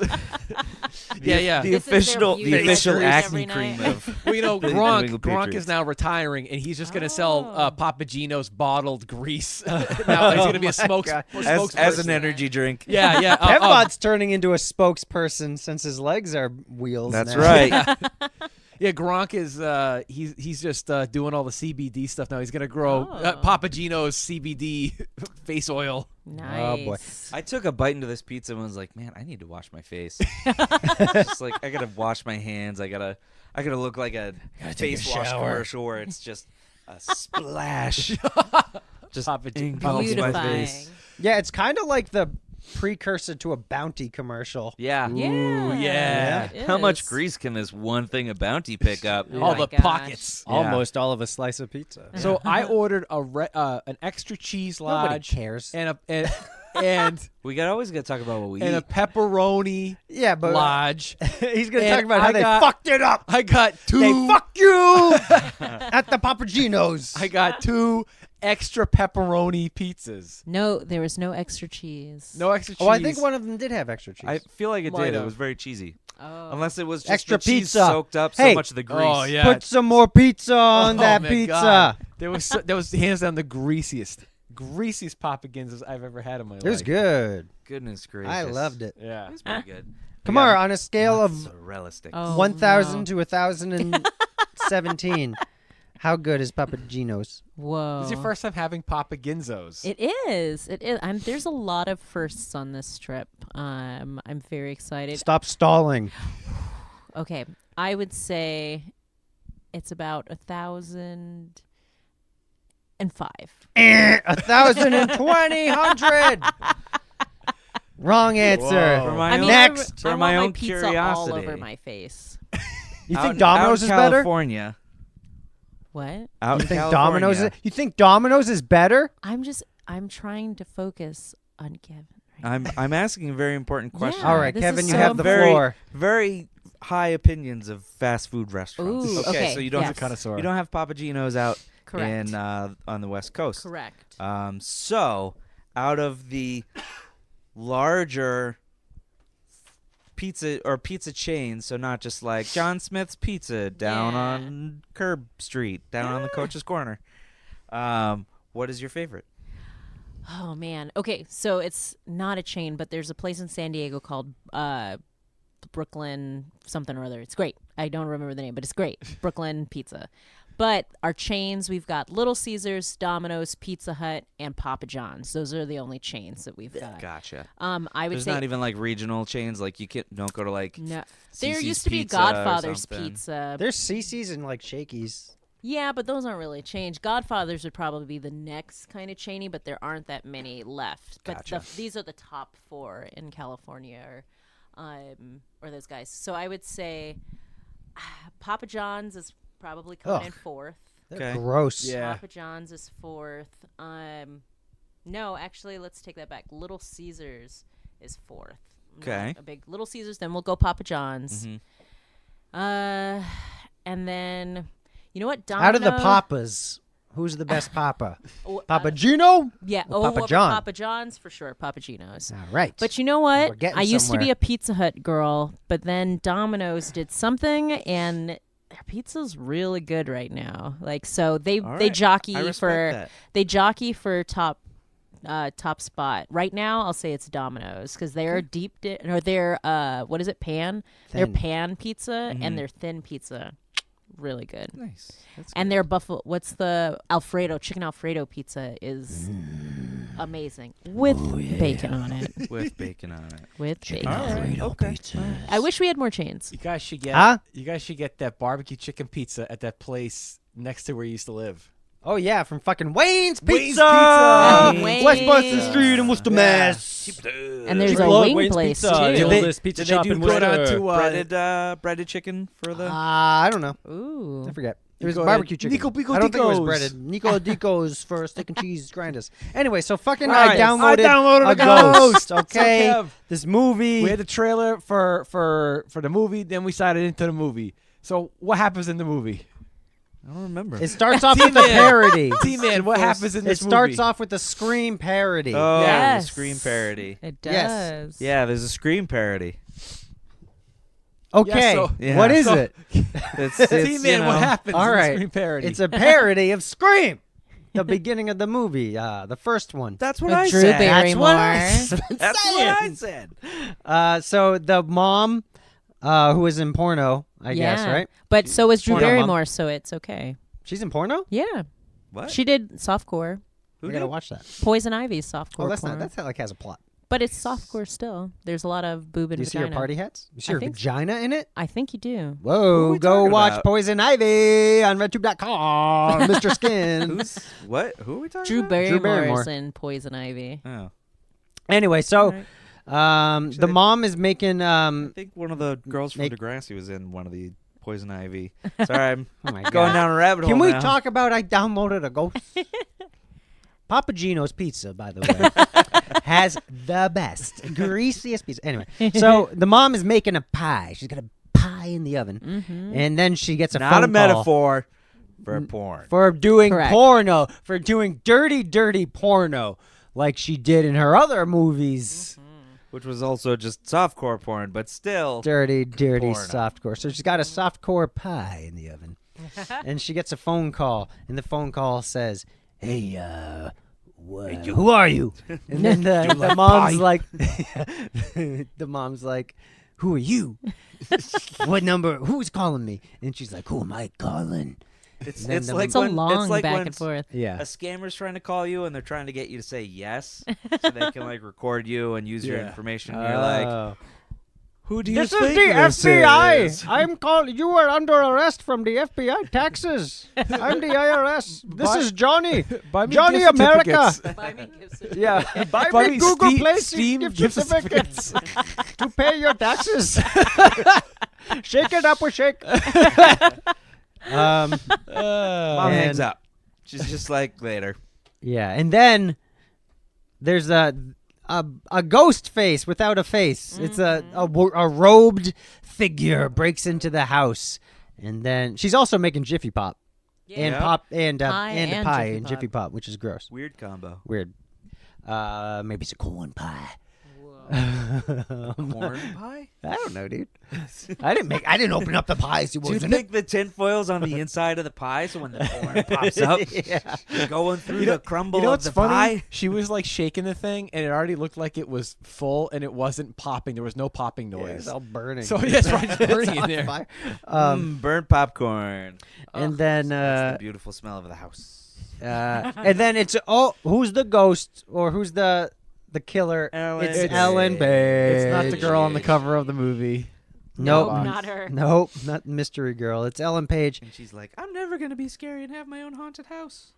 yeah. The This is their official, beauty the official every acne night. cream of. Well, you know, the New Gronk England is Patriots. now retiring, and he's just going to sell Oh. Papa Gino's bottled grease. Now he's going to be a As, spokesperson. as an energy drink. Yeah, yeah. Kevbot's turning into a spokesperson since his legs are wheels. That's now. right. Yeah, Gronk is he's just doing all the CBD stuff now. He's gonna grow Oh. Papa Gino's CBD face oil. Nice. Oh, boy. I took a bite into this pizza and was like, man, I need to wash my face. Just like I gotta wash my hands. I gotta look like a face wash commercial where it's just a splash. Just Papa G- engulfs my Beautifying. face. Yeah, it's kind of like the precursor to a Bounty commercial. Yeah. Yeah. yeah. it How much is. grease can this one thing of Bounty pick up? Oh all my the gosh. pockets. Yeah. Almost all of a slice of pizza. So I ordered an extra cheese Nobody lodge cares. and and We always gotta talk about what we and a eat. pepperoni Yeah, but lodge. he's going to And talk about how I they got- fucked it up. I got two. They fuck you at the Papagino's. I got two extra pepperoni pizzas. No, there was no extra cheese. No extra cheese. Oh, I think one of them did have extra cheese. I feel like it Might did. It have. was very cheesy. Oh. Unless it was just Extra the cheese pizza. soaked up so Hey. much of the grease. Oh yeah. Put some more pizza on Oh, that my pizza. God. There was hands down the greasiest Papa Ginzos I've ever had in my life. It was good. Goodness gracious. I loved it. Yeah. It was pretty good. Kamar, on a scale of Mozzarella sticks. Oh, 1,000 no. to 1,017, how good is Papagino's? Whoa. This is your first time having Papa Ginzos. It is. It is. There's a lot of firsts on this trip. I'm very excited. Stop stalling. Okay, I would say it's about 1,005. 1,020, 100. Wrong answer. For my I mean, own, Next. for I my want own my pizza curiosity. all over my face. You Out think in- Domino's out is in better? California. What? Out You in think California. Domino's? You think Domino's is better? I'm trying to focus on Kevin. Right I'm asking a very important question. Yeah, All right, this Kevin, is you so have the very, floor. Very high opinions of fast food restaurants. Ooh, okay, okay, so you don't yes. have Connoisseur. you don't have Papa Gino's out Correct. in on the West Coast. Correct. So out of the larger pizza chains, so not just like John Smith's Pizza down Yeah. on Curb Street, down on the Coach's Corner. What is your favorite? Oh man. Okay, so it's not a chain, but there's a place in San Diego called Brooklyn something or other. It's great. I don't remember the name, but it's great. Brooklyn Pizza. But our chains, we've got Little Caesars, Domino's, Pizza Hut, and Papa John's. Those are the only chains that we've got. Gotcha. I would There's say not even like regional chains. Like you don't go to like no. There CC's used to be Pizza or Godfather's something. Pizza. There's CC's and like Shakey's. Yeah, but those aren't really changed. Godfather's would probably be the next kind of chainy, but there aren't that many left. But Gotcha. these are the top 4 in California, or those guys. So I would say Papa John's is probably coming in 4th. They're Okay. gross. Yeah. Papa John's is 4th. No, actually, let's take that back. Little Caesars is 4th. I'm not Okay. a big Little Caesars. Then we'll go Papa John's. Mhm. And then you know what? Out of the Domino- Papas, who's the best Papa? Oh, Papa Gino? Yeah. Or Papa over John? Papa John's for sure. Papa Gino's. All right. But you know what? We're getting I used to be somewhere. a Pizza Hut girl, but then Domino's did something, and their pizza's really good right now. Like so, they All they right. jockey I respect for that. they jockey for top spot right now. I'll say it's Domino's because they're or they're what is it They're Thin. pan pizza and their thin pizza, really good. Nice. That's And their buffalo, what's the chicken Alfredo pizza is amazing with bacon on it. with bacon on it. With bacon. All right. Okay. I wish we had more chains. You guys should get. Huh? You guys should get that barbecue chicken pizza at that place next to where you used to live. Oh yeah, from fucking Wayne's Pizza, Wayne's Pizza! Wayne's. West Boston Street in Worcester, Mass. And there's a Love wing Wayne's place Pizza. too. The oldest pizza Did shop they do in go down Worcester. to breaded chicken for the? I don't know. Ooh. I forget. It You was go to barbecue chicken. Nico Pico I don't think it was Dicos. breaded. Nico Dico's for steak and cheese grinders. Anyway, so fucking Right. I downloaded a Ghost. So, Okay, Kev, this movie. we had the trailer for the movie, then we started into the movie. So what happens in the movie? I don't remember. It starts off with a T-Man. parody. T-Man, what happens in It this starts movie? off with a Scream parody. Oh, Yes. the Scream parody. It does. Yes. Yeah, there's a Scream parody. Okay, so- Yeah. what is So- it? It's T-Man, what happens All in right. the Scream parody? It's a parody of Scream. The beginning of the movie, the first one. That's what With I Drew said. Barrymore. That's what I That's what I said. So the mom, who was in porno, I guess, Yeah. right? But so was Drew Porno mom. Barrymore, so it's okay. She's in porno. Yeah. What? She did softcore. Who I gotta did? watch that. Poison Ivy's softcore. Oh, that's porn. not. That's not like has a plot. But it's softcore still. There's a lot of boob and Do you see her vagina. party hats? You see I her think so. vagina in it? I think you do. Who Whoa! are we Go talking watch about? Poison Ivy on RedTube.com, Mr. Skin. Who's what? Who are we talking Drew about? Barrymore's Barrymore. in Poison Ivy. Oh, Anyway, so Right. the mom is making I think one of the girls from Make- Degrassi was in one of the Poison Ivy. Sorry, I'm Oh my going God. down a rabbit hole. Can we now. talk about I downloaded a ghost? Papa Gino's Pizza, by the way, has the best, greasiest pizza. Anyway, so the mom is making a pie. She's got a pie in the oven, and then she gets a Not phone a call metaphor for porn. for doing Correct. porno, for doing dirty, dirty porno, like she did in her other movies. Which was also just softcore porn, but still. Dirty, dirty Porno. softcore. So she's got a softcore pie in the oven. And she gets a phone call, and the phone call says, "Hey, who are you?" And then the mom's like, the mom's like, "Who are you? What number? Who's calling me?" And she's like, "Who am I calling?" It's And then it's the- like It's a when, long it's like back when and forth. Yeah. a scammer's trying to call you and they're trying to get you to say yes, so they can like record you and use your Yeah. information. And you're like, Oh. Who do you This is think the this FBI. is? I'm called. You are under arrest from the FBI taxes. I'm the IRS. This is Johnny. Buy me Johnny gift America. certificates. Yeah. Buy Buy me me Google Steam- Play Steam gift gift certificates to pay your taxes. Shake it up with shake. Mom hangs and- up. She's just like, later. Yeah, and then there's a ghost face without a face. It's a robed figure breaks into the house, and then she's also making Jiffy Pop and Yeah. pop and Pie and and pie Jiffy and Pop. Jiffy Pop, which is gross. Weird combo. Weird. Maybe it's a corn pie. Corn pie? I don't know, dude. I didn't open up the pie. See what Do you was in think the tinfoil's on the inside of the pie, so when the corn pops up, Yeah. going through the crumble You know of what's the funny? pie? She was like shaking the thing, and it already looked like it was full, and it wasn't popping. There was no popping Yeah, noise. it's all burning. So yeah, it's right, it's burning in on there. fire. Burnt popcorn. And then That's the beautiful smell of the house. and then it's who's the ghost or who's the killer? Ellen It's Page. Ellen Page. It's not the girl on the cover of the movie. Nope, No, not her. Nope, not Mystery Girl. It's Ellen Page. And she's like, I'm never going to be scary and have my own haunted house.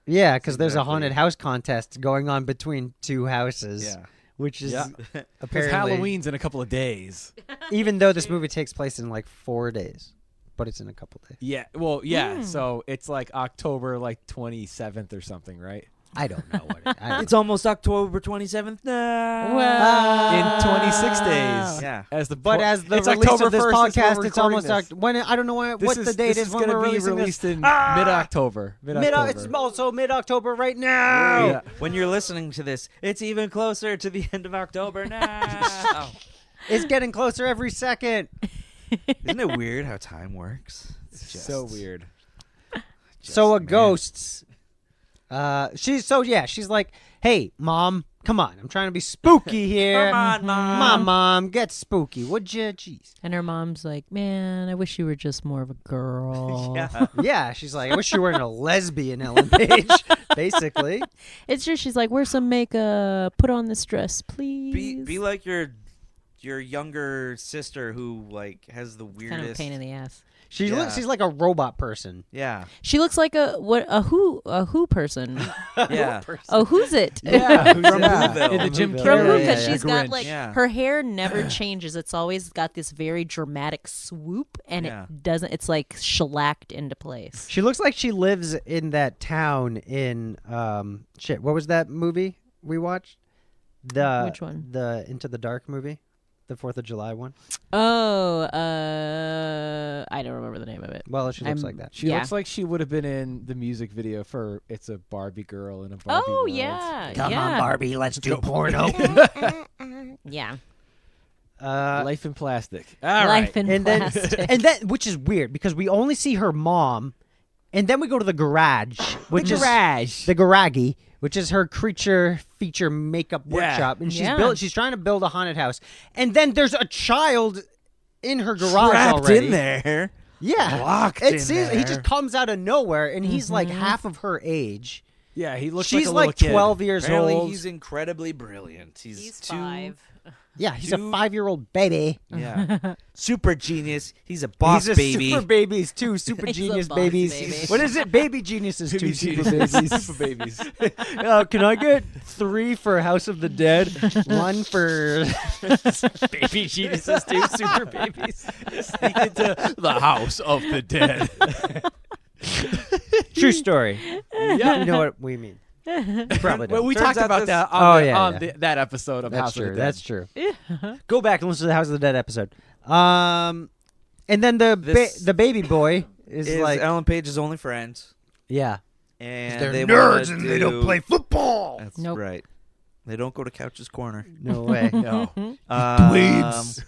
Yeah, because there's a Exactly. haunted house contest going on between two houses. Yeah. Which is Yeah. Because apparently Halloween's in a couple of days. even though this movie takes place in like 4 days, but it's in a couple days. Yeah. Well, yeah. So it's like October 27th or something, right? I don't know what it, I don't It's almost October 27th now. In 26 days. Yeah. As the But as the it's release October of this 1st is when podcast, we're it's recording almost this. when I don't know what the date this is when gonna we're be releasing released this. in mid-October. It's also mid-October right now. Yeah. When you're listening to this, it's even closer to the end of October now. It's getting closer every second. Isn't it weird how time works? It's just So weird. So a man. ghost. She's like, hey, Mom, come on, I'm trying to be spooky here. Come on, Mom. Come on, Mom, get spooky, would you? Jeez. And her mom's like, man, I wish you were just more of a girl. Yeah. Yeah, she's like, I wish you weren't a lesbian, Ellen Page. Basically, It's just, she's like, wear some makeup, put on this dress, please. Be like your younger sister who like has the weirdest. kind of a pain in the ass. Yeah. she's like a robot person. Yeah. She looks like a who person. Yeah. Oh, who's it? Yeah. From Whoville. In the Jim From From Carrey. who? Yeah, Because yeah, she's The got Grinch. like Yeah. her hair never changes. It's always got this very dramatic swoop, and Yeah. it doesn't. It's like shellacked into place. She looks like she lives in that town in what was that movie we watched? Which one? The Into the Dark movie, the 4th of July one. Oh, I don't remember the name of it. Well, she looks I'm- like that. She Yeah. looks like she would have been in the music video for "It's a Barbie Girl in a Barbie Oh World." yeah, Come yeah. on, Barbie, let's do porno. Yeah, Life in Plastic. All life right. in and then plastic. and then which is weird because we only see her mom, and then we go to the garage, which is the garage, which is her creature feature makeup Yeah. workshop, and Yeah. she's trying to build a haunted house, and then there's a child in her garage Trapped already. in there. Yeah, Locked it in seems he there. just comes out of nowhere, and he's like half of her age. Yeah, he looks She's like a like little kid. 12 years Apparently, old. he's incredibly brilliant. He's too, 5. Yeah, he's a Dude. 5-year-old baby. Yeah. Super genius. He's a boss He's a baby. super babies, two super He's a genius boss babies. baby. What is it? Baby geniuses, two super babies. Super babies. Can I get 3 for House of the Dead? 1 for Baby Geniuses, 2 super babies. Sneak into the House of the Dead. True story. Yeah. You know what we mean. Probably Well, don't. we Turns talked out about this- that Oh, on, yeah, on yeah. that episode of That's House true. of the Dead. That's true. Go back and listen to the House of the Dead episode. And then This the baby boy is is like, Ellen Page's only friend. yeah. And They're they nerds wanna and they don't do- play football. That's Nope. right. They don't go to Couch's Corner. No way. No. Dweebs.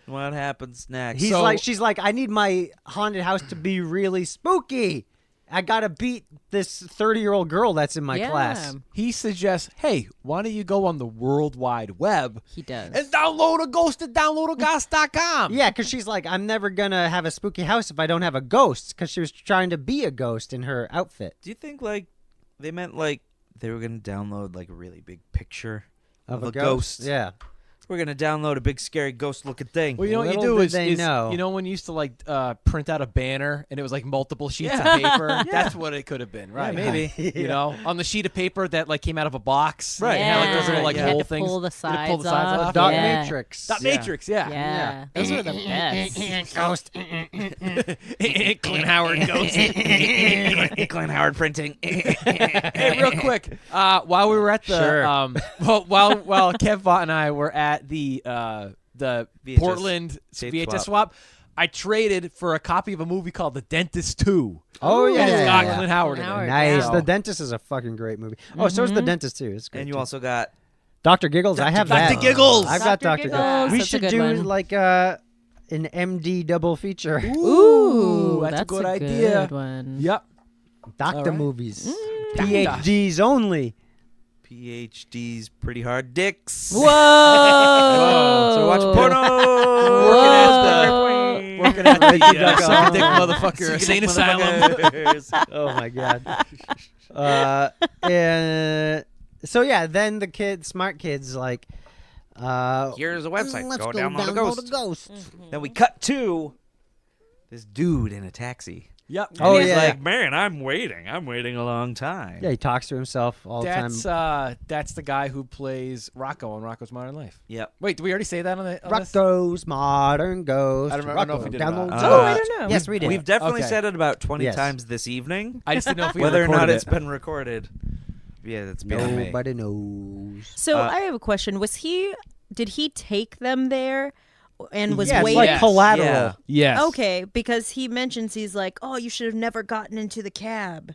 What happens next? He's like, she's like, I need my haunted house to be really spooky. I gotta beat this 30-year-old girl that's in my Yeah. class. He suggests, hey, why don't you go on the World Wide Web He does. and download a ghost at downloadaghast.com? Yeah, because she's like, I'm never gonna have a spooky house if I don't have a ghost. Because she was trying to be a ghost in her outfit Do you think like they meant like they were gonna download like a really big picture of a ghost? Yeah, We're gonna download a big scary ghost-looking thing. Well, you know what you Little do did is, they know. you know when you used to like print out a banner and it was like multiple sheets of paper. That's what it could have been, right? maybe. You know, on the sheet of paper that like came out of a box. Right. It had like those little like You had hole to things. pull the You had to pull the sides sides off. off. Dot Yeah. Matrix. Dot Matrix, yeah. Yeah. Those are the best. Ghost. Clint Howard Ghost. Glenn Howard printing. Hey, real quick, while we were at the Sure. while Kev Vaught and I were at the VHS Portland tape VHS swap. swap, I traded for a copy of a movie called The Dentist 2. Oh, yeah. And it's got yeah. Clint Howard in it. Howard, Nice. So- The Dentist is a fucking great movie. Oh, so is The Dentist too. It's great. And you too. also got Dr. Giggles. I have that. Dr. Giggles. I've got Dr. Dr. Giggles. Giggles. We That's a should good do one. like an MD double feature. Ooh, that's a good a idea. Good one. Yep. Doctor All right. movies. PhDs only. PhD's pretty hard dicks. Whoa! So watch porno. Working at the suck a dick motherfucker insane asylum. Oh my god. And so yeah, then the kids, smart kids, like, Here's a website. let's Go go download a download ghost. a ghost. Then we cut to this dude in a taxi. Yep. Oh, And he's yeah. like, man, I'm waiting a long time. Yeah, he talks to himself all the time. That's the guy who plays Rocco on Rocco's Modern Life. Yep. Wait, did we already say that on the this? Rocco's Modern Ghost. I don't know if we did or Download not. the Oh, I ghost. don't know. Yes, we did. We've definitely Okay. said it about 20 Yes. times this evening. I just didn't know if we Whether or not recorded it's it. been recorded. Yeah, that's beyond me. Nobody knows. So I have a question. Did he take them there and was Yeah, it's waiting? like Yes. collateral. Yeah. Yes. Okay, because he mentions he's like, oh, you should have never gotten into the cab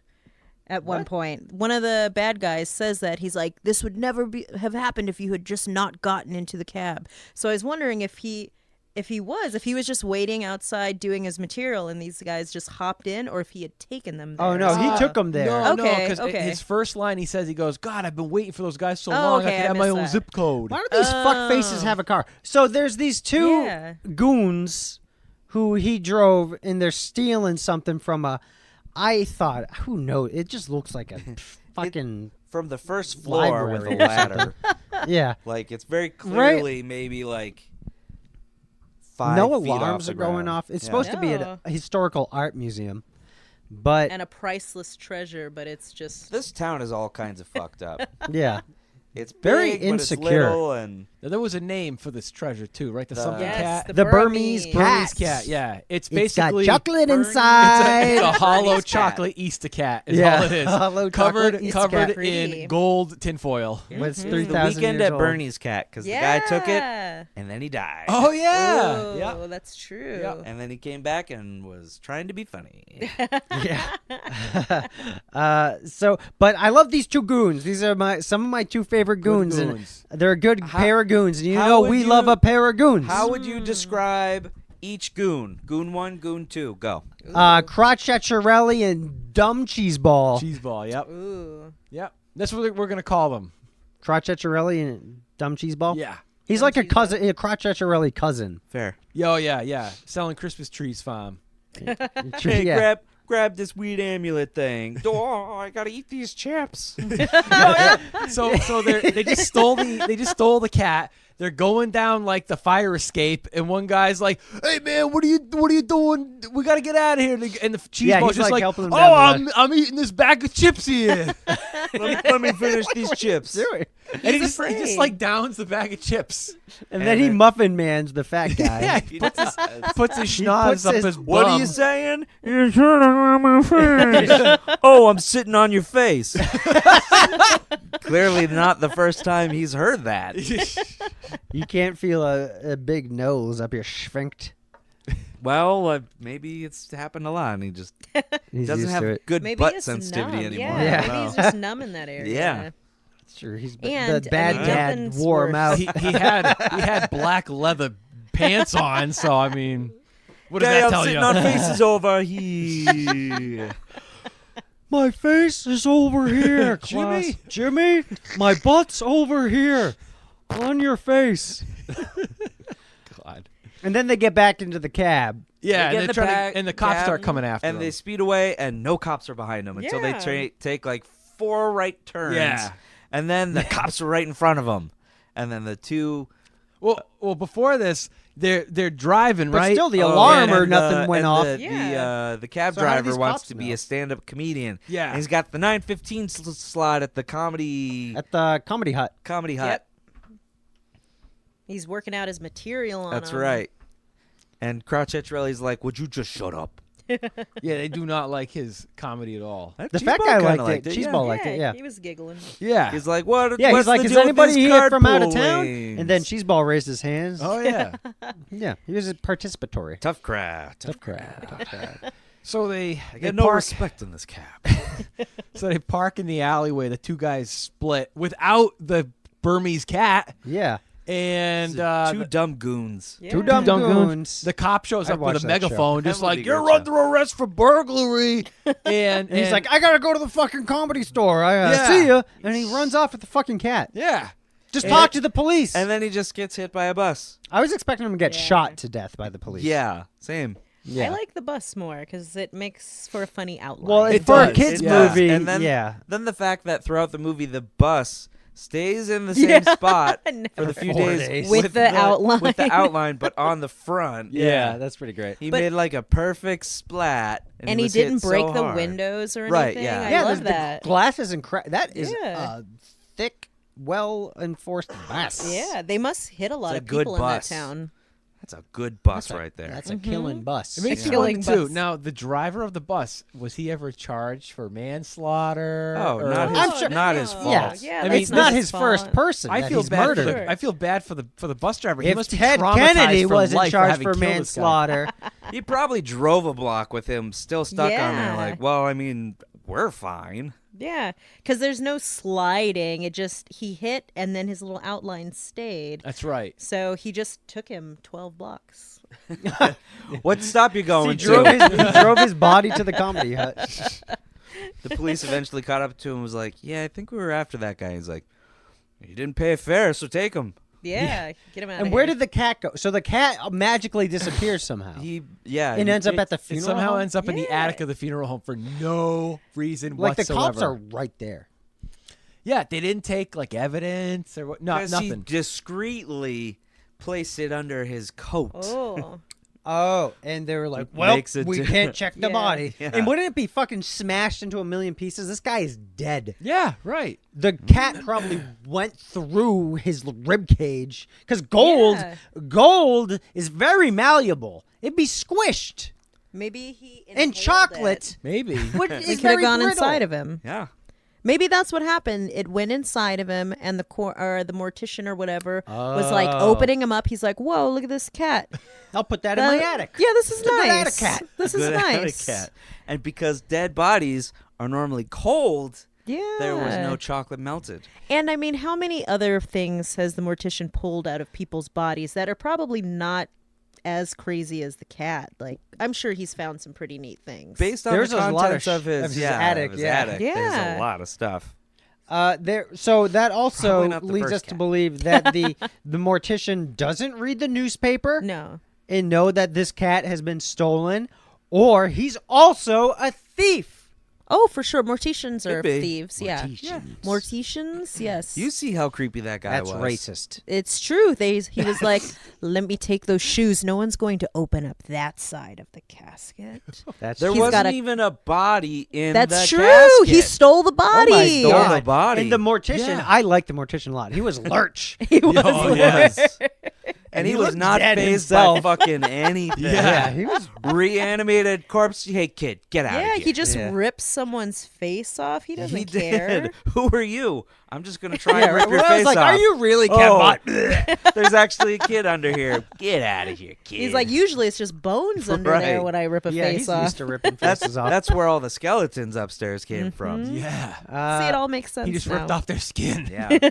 at one point. One of the bad guys says that. He's like, this would never have happened if you had just not gotten into the cab. So I was wondering if he was just waiting outside doing his material and these guys just hopped in, or if he had taken them there. Oh no, he took them there. No, Okay, because okay. his first line he says, he goes, God, I've been waiting for those guys so Oh, long. okay, I I could have my missed own that. zip code. Why do these fuck faces have a car? So there's these two Yeah. goons who he drove, and they're stealing something from a. I thought, who knows? It just looks like a fucking From the first floor with a library or ladder. yeah. Like, it's very clearly maybe like 5 No feet off alarms the are going ground. off. It's Yeah. supposed to be No. a historical art museum, but And a priceless treasure, but it's just This town is all kinds of fucked up. yeah, It's Very big, but it's insecure. little and Now, there was a name for this treasure too, right? The something Yes, cat. the Burmese Burmese. cat. cat. Yeah, it's It's got basically chocolate Burmese- inside. It's a hollow Burmese cat. chocolate Easter cat. Is Yeah, all it is. hollow covered chocolate Easter covered cat. Pretty. in gold tinfoil. What's it was 3,000 the weekend years at old. Bernie's cat because the guy took it and then he died. Oh yeah, Oh, yeah. that's true. Yeah. And then he came back and was trying to be funny. Yeah. But I love these two goons. These are some of my two favorite goons, goons. and they're a good pair of goons. And you how know would we you- love a pair of goons. How would you describe each goon? Goon 1, goon 2, go. Crotch Etcherelli and Dumb Cheeseball. Cheese ball. Yep. Ooh. Yep. That's what we're gonna call them. Crotch Etcherelli and Dumb Cheeseball. Yeah. He's like a cousin, a Crotch Etcherelli cousin. Fair. Yo, yeah. Selling Christmas trees farm. Hey, Yeah. grab this weed amulet thing. Oh, I gotta eat these chips. So they just stole the cat. They're going down like the fire escape, and one guy's like, "Hey man, what are you doing? We gotta get out of here." And the cheese Yeah, ball's he's, just like, like, helping him "Oh, down the I'm eating this bag of chips here," let me finish these chips. and he just like downs the bag of chips. And then he muffin mans the fat guy. Yeah, he puts his puts schnoz up his What are bum. you saying? You're turning on my face. Oh, I'm sitting on your face. Clearly not the first time he's heard that. You can't feel a big nose up your sphinct. Well, maybe it's happened a lot and he just He's doesn't used have to it. good Maybe butt it's sensitivity numb. anymore. Yeah, Yeah. I don't maybe know. he's just numb in that area. Yeah. Sure, he's And, the bad I mean, dad nothing's wore him worse. out. he had black leather pants on, so I mean, what does Hey, that I'm tell sitting you? on faces over here. My face is over here, Jimmy. Jimmy, my butt's over here, on your face. God. And then they get back into the cab. Yeah, They get and, in the they're trying back, to, and the cops cab, start coming after and them. they speed away, and no cops are behind them until they Yeah. take like 4 right turns. Yeah. And then the cops are right in front of them. And then the two Well, before this, they're driving, But right? still, the alarm or and nothing went off. The cab So how do driver these wants cops to be know? a stand-up comedian. Yeah. And he's got the 9:15 slot at the comedy At the Comedy Hut. hut. He's working out his material on That's him. right. And Crouch Etchelly's like, "Would you just shut up?" Yeah, they do not like his comedy at all. The fat guy kinda liked it. yeah. Cheeseball liked it, yeah. He was giggling. Yeah. He's like, "What? Yeah, what's he's like, the is deal with anybody these here from out of carpool town? lanes?" And then Cheeseball raised his hands. Oh yeah. Yeah, he was participatory. Tough crowd. Tough crowd. So they get no respect in this cab. So they park in the alleyway. The two guys split without the Burmese cat. Yeah. And two dumb goons. Yeah. Two dumb goons. The cop shows I'd up with watch a that show. megaphone, just That would like, be "You're good, under arrest for burglary." And he's like, I gotta go to the fucking Comedy Store. I Yeah. see ya. And he runs off with the fucking cat. "Yeah." Just talk to the police. And then he just gets hit by a bus. I was expecting him to get shot to death by the police. Yeah, same. Yeah. I like the bus more because it makes for a funny outline. Well, It for a does. kids It does. movie, And then, yeah. then the fact that throughout the movie the bus stays in the same spot for the few 4 days days. With the outline. with the outline, but on the front. Yeah, that's pretty great. He But- made like a perfect splat, and he was hit didn't break so the hard. windows or anything. Right, yeah. I love the that. glass is incredible. That is Yeah. a thick, well-enforced bus. Yeah, they must hit a lot It's a of good people in that bus. town. That's a good bus That's a- right there. That's a killing bus. It makes A you killing wonder too. bus. Now, the driver of the bus, was he ever charged for manslaughter? Oh, or- not his, I'm sure- not his fault. Yeah, Yeah, I that's mean, it's not his his fault. first person. I that feel he's bad murdered. for the, I feel bad for the bus driver. He If must be Ted traumatized Kennedy for was in life charge having for killed this guy. manslaughter, He probably drove a block with him still stuck on there. Yeah. Like, well, I mean, we're fine. Yeah, because there's no sliding. It just, he hit and then his little outline stayed. That's right. So he just took him 12 blocks. What stop you going he drove, to? he drove his body to the Comedy Hut. The police eventually caught up to him and was like, yeah, I think we were after that guy. He's like, you didn't pay a fare, so take him. Yeah, get him out And of where here. did the cat go? So the cat magically disappears somehow. Yeah. It ends up at the It funeral somehow home? ends up in the attic of the funeral home for no reason Like the whatsoever. cops are right there. Yeah, they didn't take like evidence or what. No, Because he nothing. discreetly placed it under his coat. Oh. Oh, and they were like, It well, makes it we di- can't check the Yeah. body. Yeah. And wouldn't it be fucking smashed into a million pieces? This guy is dead. Yeah, right. The cat probably went through his rib cage because gold is very malleable. It'd be squished. Maybe he And inhaled chocolate Maybe. would, It is could have very gone brittle. inside of him. Yeah. Maybe that's what happened. It went inside of him, and the the mortician or whatever was like opening him up. He's like, "Whoa, look at this cat! I'll put that in my attic." Yeah, this is It's a good nice. attic cat. This is Good attic nice. cat. And because dead bodies are normally cold, Yeah, there was no chocolate melted. And I mean, how many other things has the mortician pulled out of people's bodies that are probably not as crazy as the cat? Like, I'm sure he's found some pretty neat things. Based on There's the a lot of contents of his, attic, of his yeah. attic, there's Yeah. a lot of stuff. So that also Probably not the leads first us to cat. believe that the mortician doesn't read the newspaper No. and know that this cat has been stolen, or he's also a thief. Oh, for sure. Morticians are Could be. thieves. Yeah. Morticians, yes. You see how creepy that guy That's was. racist. It's true. He was like, let me take those shoes. No one's going to open up that side of the casket. That's There He's wasn't got a- even a body in That's the true. casket. He stole the body. Stole God. the body. And the mortician, Yeah. I like the mortician a lot. He was Lurch. He was. Oh, yes. And he was looked not dead phased himself. by fucking anything. Yeah, he was. Reanimated corpse. Hey, kid, get out of Yeah, here. he just Yeah. rips someone's face off. He doesn't He care. did. Who are you? I'm just going to try Yeah, and rip your I face was like, off. are you really Oh, Cat? there's actually a kid under here. Get out of here, kid. He's like, usually it's just bones under there Right. when I rip a Yeah, face he's off. used to ripping that's faces off. that's where all the skeletons upstairs came from. Yeah. See, it all makes sense He just now. ripped off their skin. Yeah.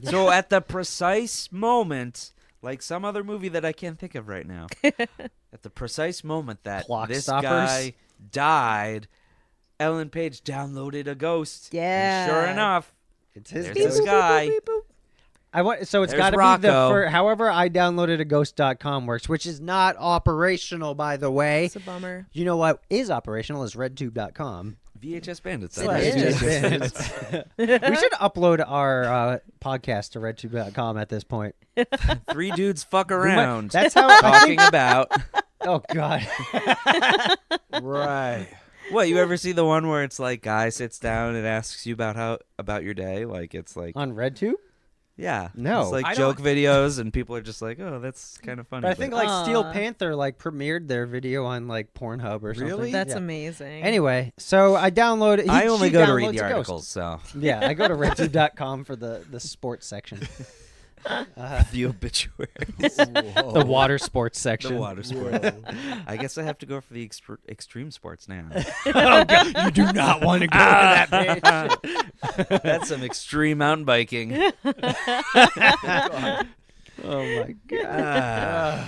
So at the precise moment, like some other movie that I can't think of right now, at the precise moment that Clock this stoppers? guy died, Ellen Page downloaded a ghost. Yeah. And sure enough, It's his there's ghost. this guy. I want, so it's There's got to be Rocco. however I downloaded a ghost.com works, which is not operational, by the way. It's a bummer. You know what is operational is redtube.com. VHS Bandits. It I is. think. We should upload our podcast to redtube.com at this point. Three dudes fuck around. That's how talking about. Oh God. Right. What, you ever see the one where it's like guy sits down and asks you about your day? Like it's like On RedTube? yeah, No. it's like I joke don't- videos and people are just like, oh, that's kind of funny. But I think like Steel Aw. Panther like premiered their video on like Pornhub or something. Really? That's Yeah. amazing. Anyway, so I downloaded. I only she go to downloads read the Ghost. articles, so Yeah, I go to redtube.com for the sports section. the obituaries, The water sports section. the water sports. I guess I have to go for the extreme sports now. Oh, God. You do not want to go to that page. That's some extreme mountain biking. Oh my God.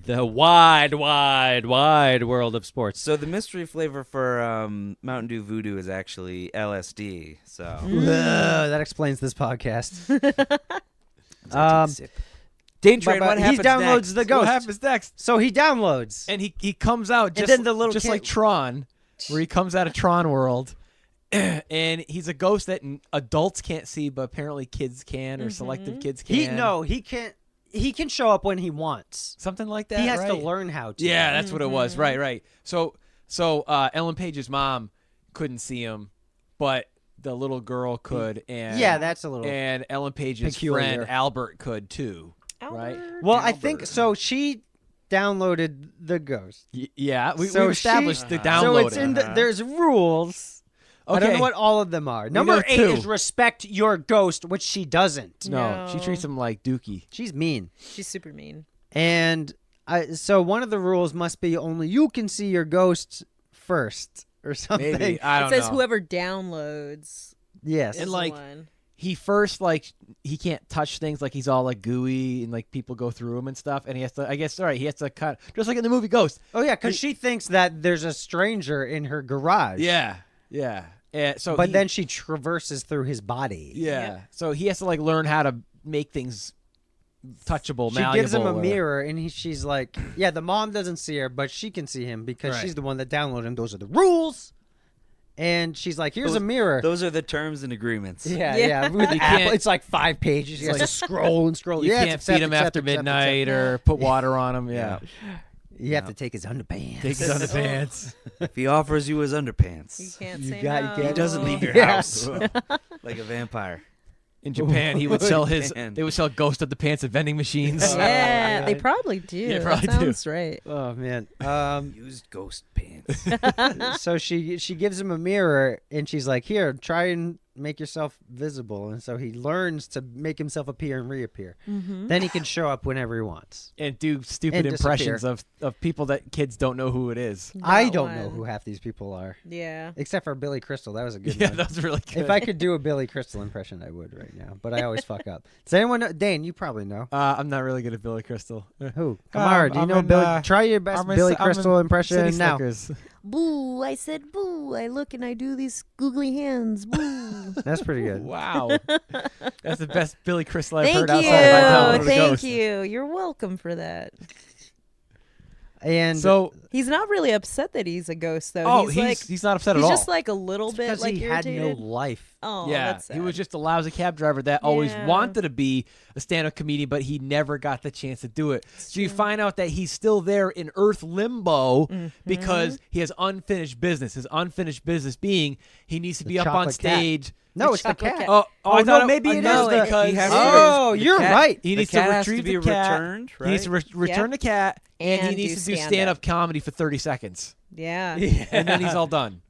The wide world of sports. So the mystery flavor for Mountain Dew Voodoo is actually LSD. So That explains this podcast. Dane Train, but what he happens downloads next? the ghost. What happens next? So he downloads. And he comes out just, then the little just kid- like Tron, where he comes out of Tron world, and he's a ghost that adults can't see, but apparently kids can, or selective kids can. He can't. He can show up when he wants. Something like that. He has to right? learn how to. Yeah, that's what it was. Right. So Ellen Page's mom couldn't see him, but the little girl could, and Yeah, that's a little and Ellen Page's peculiar. friend Albert could too. Right? Well, I think so. She downloaded the ghost. Yeah, we So established she- the So downloading. it's in the, there's rules. I don't Okay. know what all of them are. We Number know 8 two. is respect your ghost, which she doesn't. No, she No. treats him like Dookie. She's mean. She's super mean. And so one of the rules must be only you can see your ghost first or something. Maybe I don't It says know. whoever downloads. Yes. is And the like one. he first like he can't touch things, like he's all like gooey and like people go through him and stuff, and he has to. I guess he has to cut just like in the movie Ghost. Oh yeah, because she thinks that there's a stranger in her garage. Yeah. So But he- then she traverses through his body. yeah. So he has to like learn how to make things touchable. She gives him a malleable, or- mirror, and she's like, yeah, the mom doesn't see her, but she can see him because Right. she's the one that downloaded him. Those are the rules. And she's like, here's a mirror. Those are the terms and agreements. Yeah. With You Apple, can't- it's like 5 pages. You have to scroll and scroll. You Yeah, can't accept, feed him accept, after accept, midnight accept. or put water on him. Yeah. You have to take his underpants. Take his underpants. If he offers you his underpants, You can't You say got- no. you he can't- doesn't leave your Yeah. house like a vampire. In Japan, he would sell his. Man. They would sell Ghost of the Pants at vending machines. Yeah, they probably do. Yeah, probably that do. sounds right. Oh man. Used ghost pants. So she gives him a mirror, and she's like, here, try and make yourself visible. And so he learns to make himself appear and reappear. Then he can show up whenever he wants. And do stupid And impressions disappear. of people that kids don't know who it is. I Not don't know one. who half these people are. Yeah. Except for Billy Crystal. That was a good Yeah, one. that was really good. If I could do a Billy Crystal impression, I would right now. But I always fuck up. Does anyone know? Dane, you probably know. I'm not really good at Billy Crystal. Who? Kamara, do you I'm know in, Billy? Try your best I'm in Billy I'm in Crystal impression City now. Slickers. Boo! I said boo. I look and I do these googly hands. Boo! That's pretty good. Wow, that's the best Billy Crystal I've Thank heard outside of I Downloaded a you. Thank Ghost. you. You're welcome for that. And So He's not really upset that he's a ghost, though. Oh, he's like he's not upset at he's all. just like a little bit because like he had irritated. no life. Oh, yeah, that's he was sad. just a lousy cab driver that always Yeah. wanted to be a stand-up comedian, but he never got the chance to do it. So you find out that he's still there in Earth limbo Mm-hmm. because he has unfinished business. His unfinished business being he needs to The be up on chocolate cat. stage. No, it's the chocolate cat. cat. Oh, I no, thought maybe I it know is the- because He has to- Oh, the you're cat- right. he the needs cat to has retrieve to be the cat. returned, He needs to return the cat, and he And needs do to do stand-up. stand-up comedy for 30 seconds, Yeah. and then he's all done.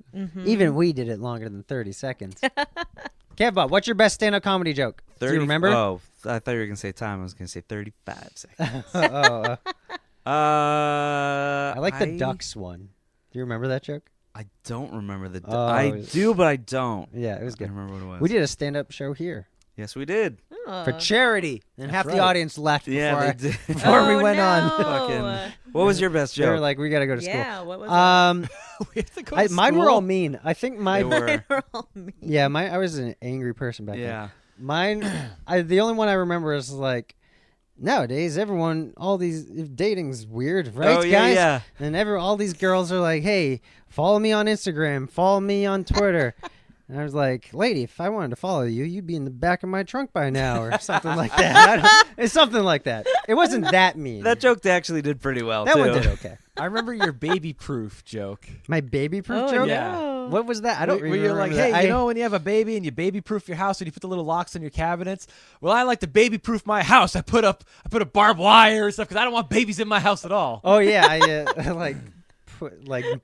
Even we did it longer than 30 seconds. Kevbot, what's your best stand-up comedy joke? Do you remember? Oh, I thought you were gonna say time. I was gonna say 35 seconds. I like the I- ducks one. Do you remember that joke? I don't remember the. Oh, I it was- do, but I don't. Yeah, it was I good. can't remember what it was. We did a stand-up show here Yes, we did. for charity, and half the right. audience left Yeah, before, they did. before we Oh, went on. no. Fucking. What was your best They were joke? like, "We gotta go to school." Yeah. What was We have to go to Mine were school? all mean. I think my They were. it? They're all mean. yeah, I was an angry person back then. Yeah. Mine, the only one I remember is like, nowadays all these dating's weird, right, Oh, yeah, guys? yeah. And all these girls are like, hey, follow me on Instagram, follow me on Twitter. And I was like, lady, if I wanted to follow you, you'd be in the back of my trunk by now, or something like that. It's something like that. It wasn't that mean. That joke actually did pretty well, That too. one did okay. I remember your baby proof joke. My baby proof Oh, joke? Yeah. What was that? I don't Where remember. you're like, that. hey, you know when you have a baby and you baby proof your house and you put the little locks on your cabinets? Well, I like to baby proof my house. I put a barbed wire and stuff because I don't want babies in my house at all. Oh yeah, I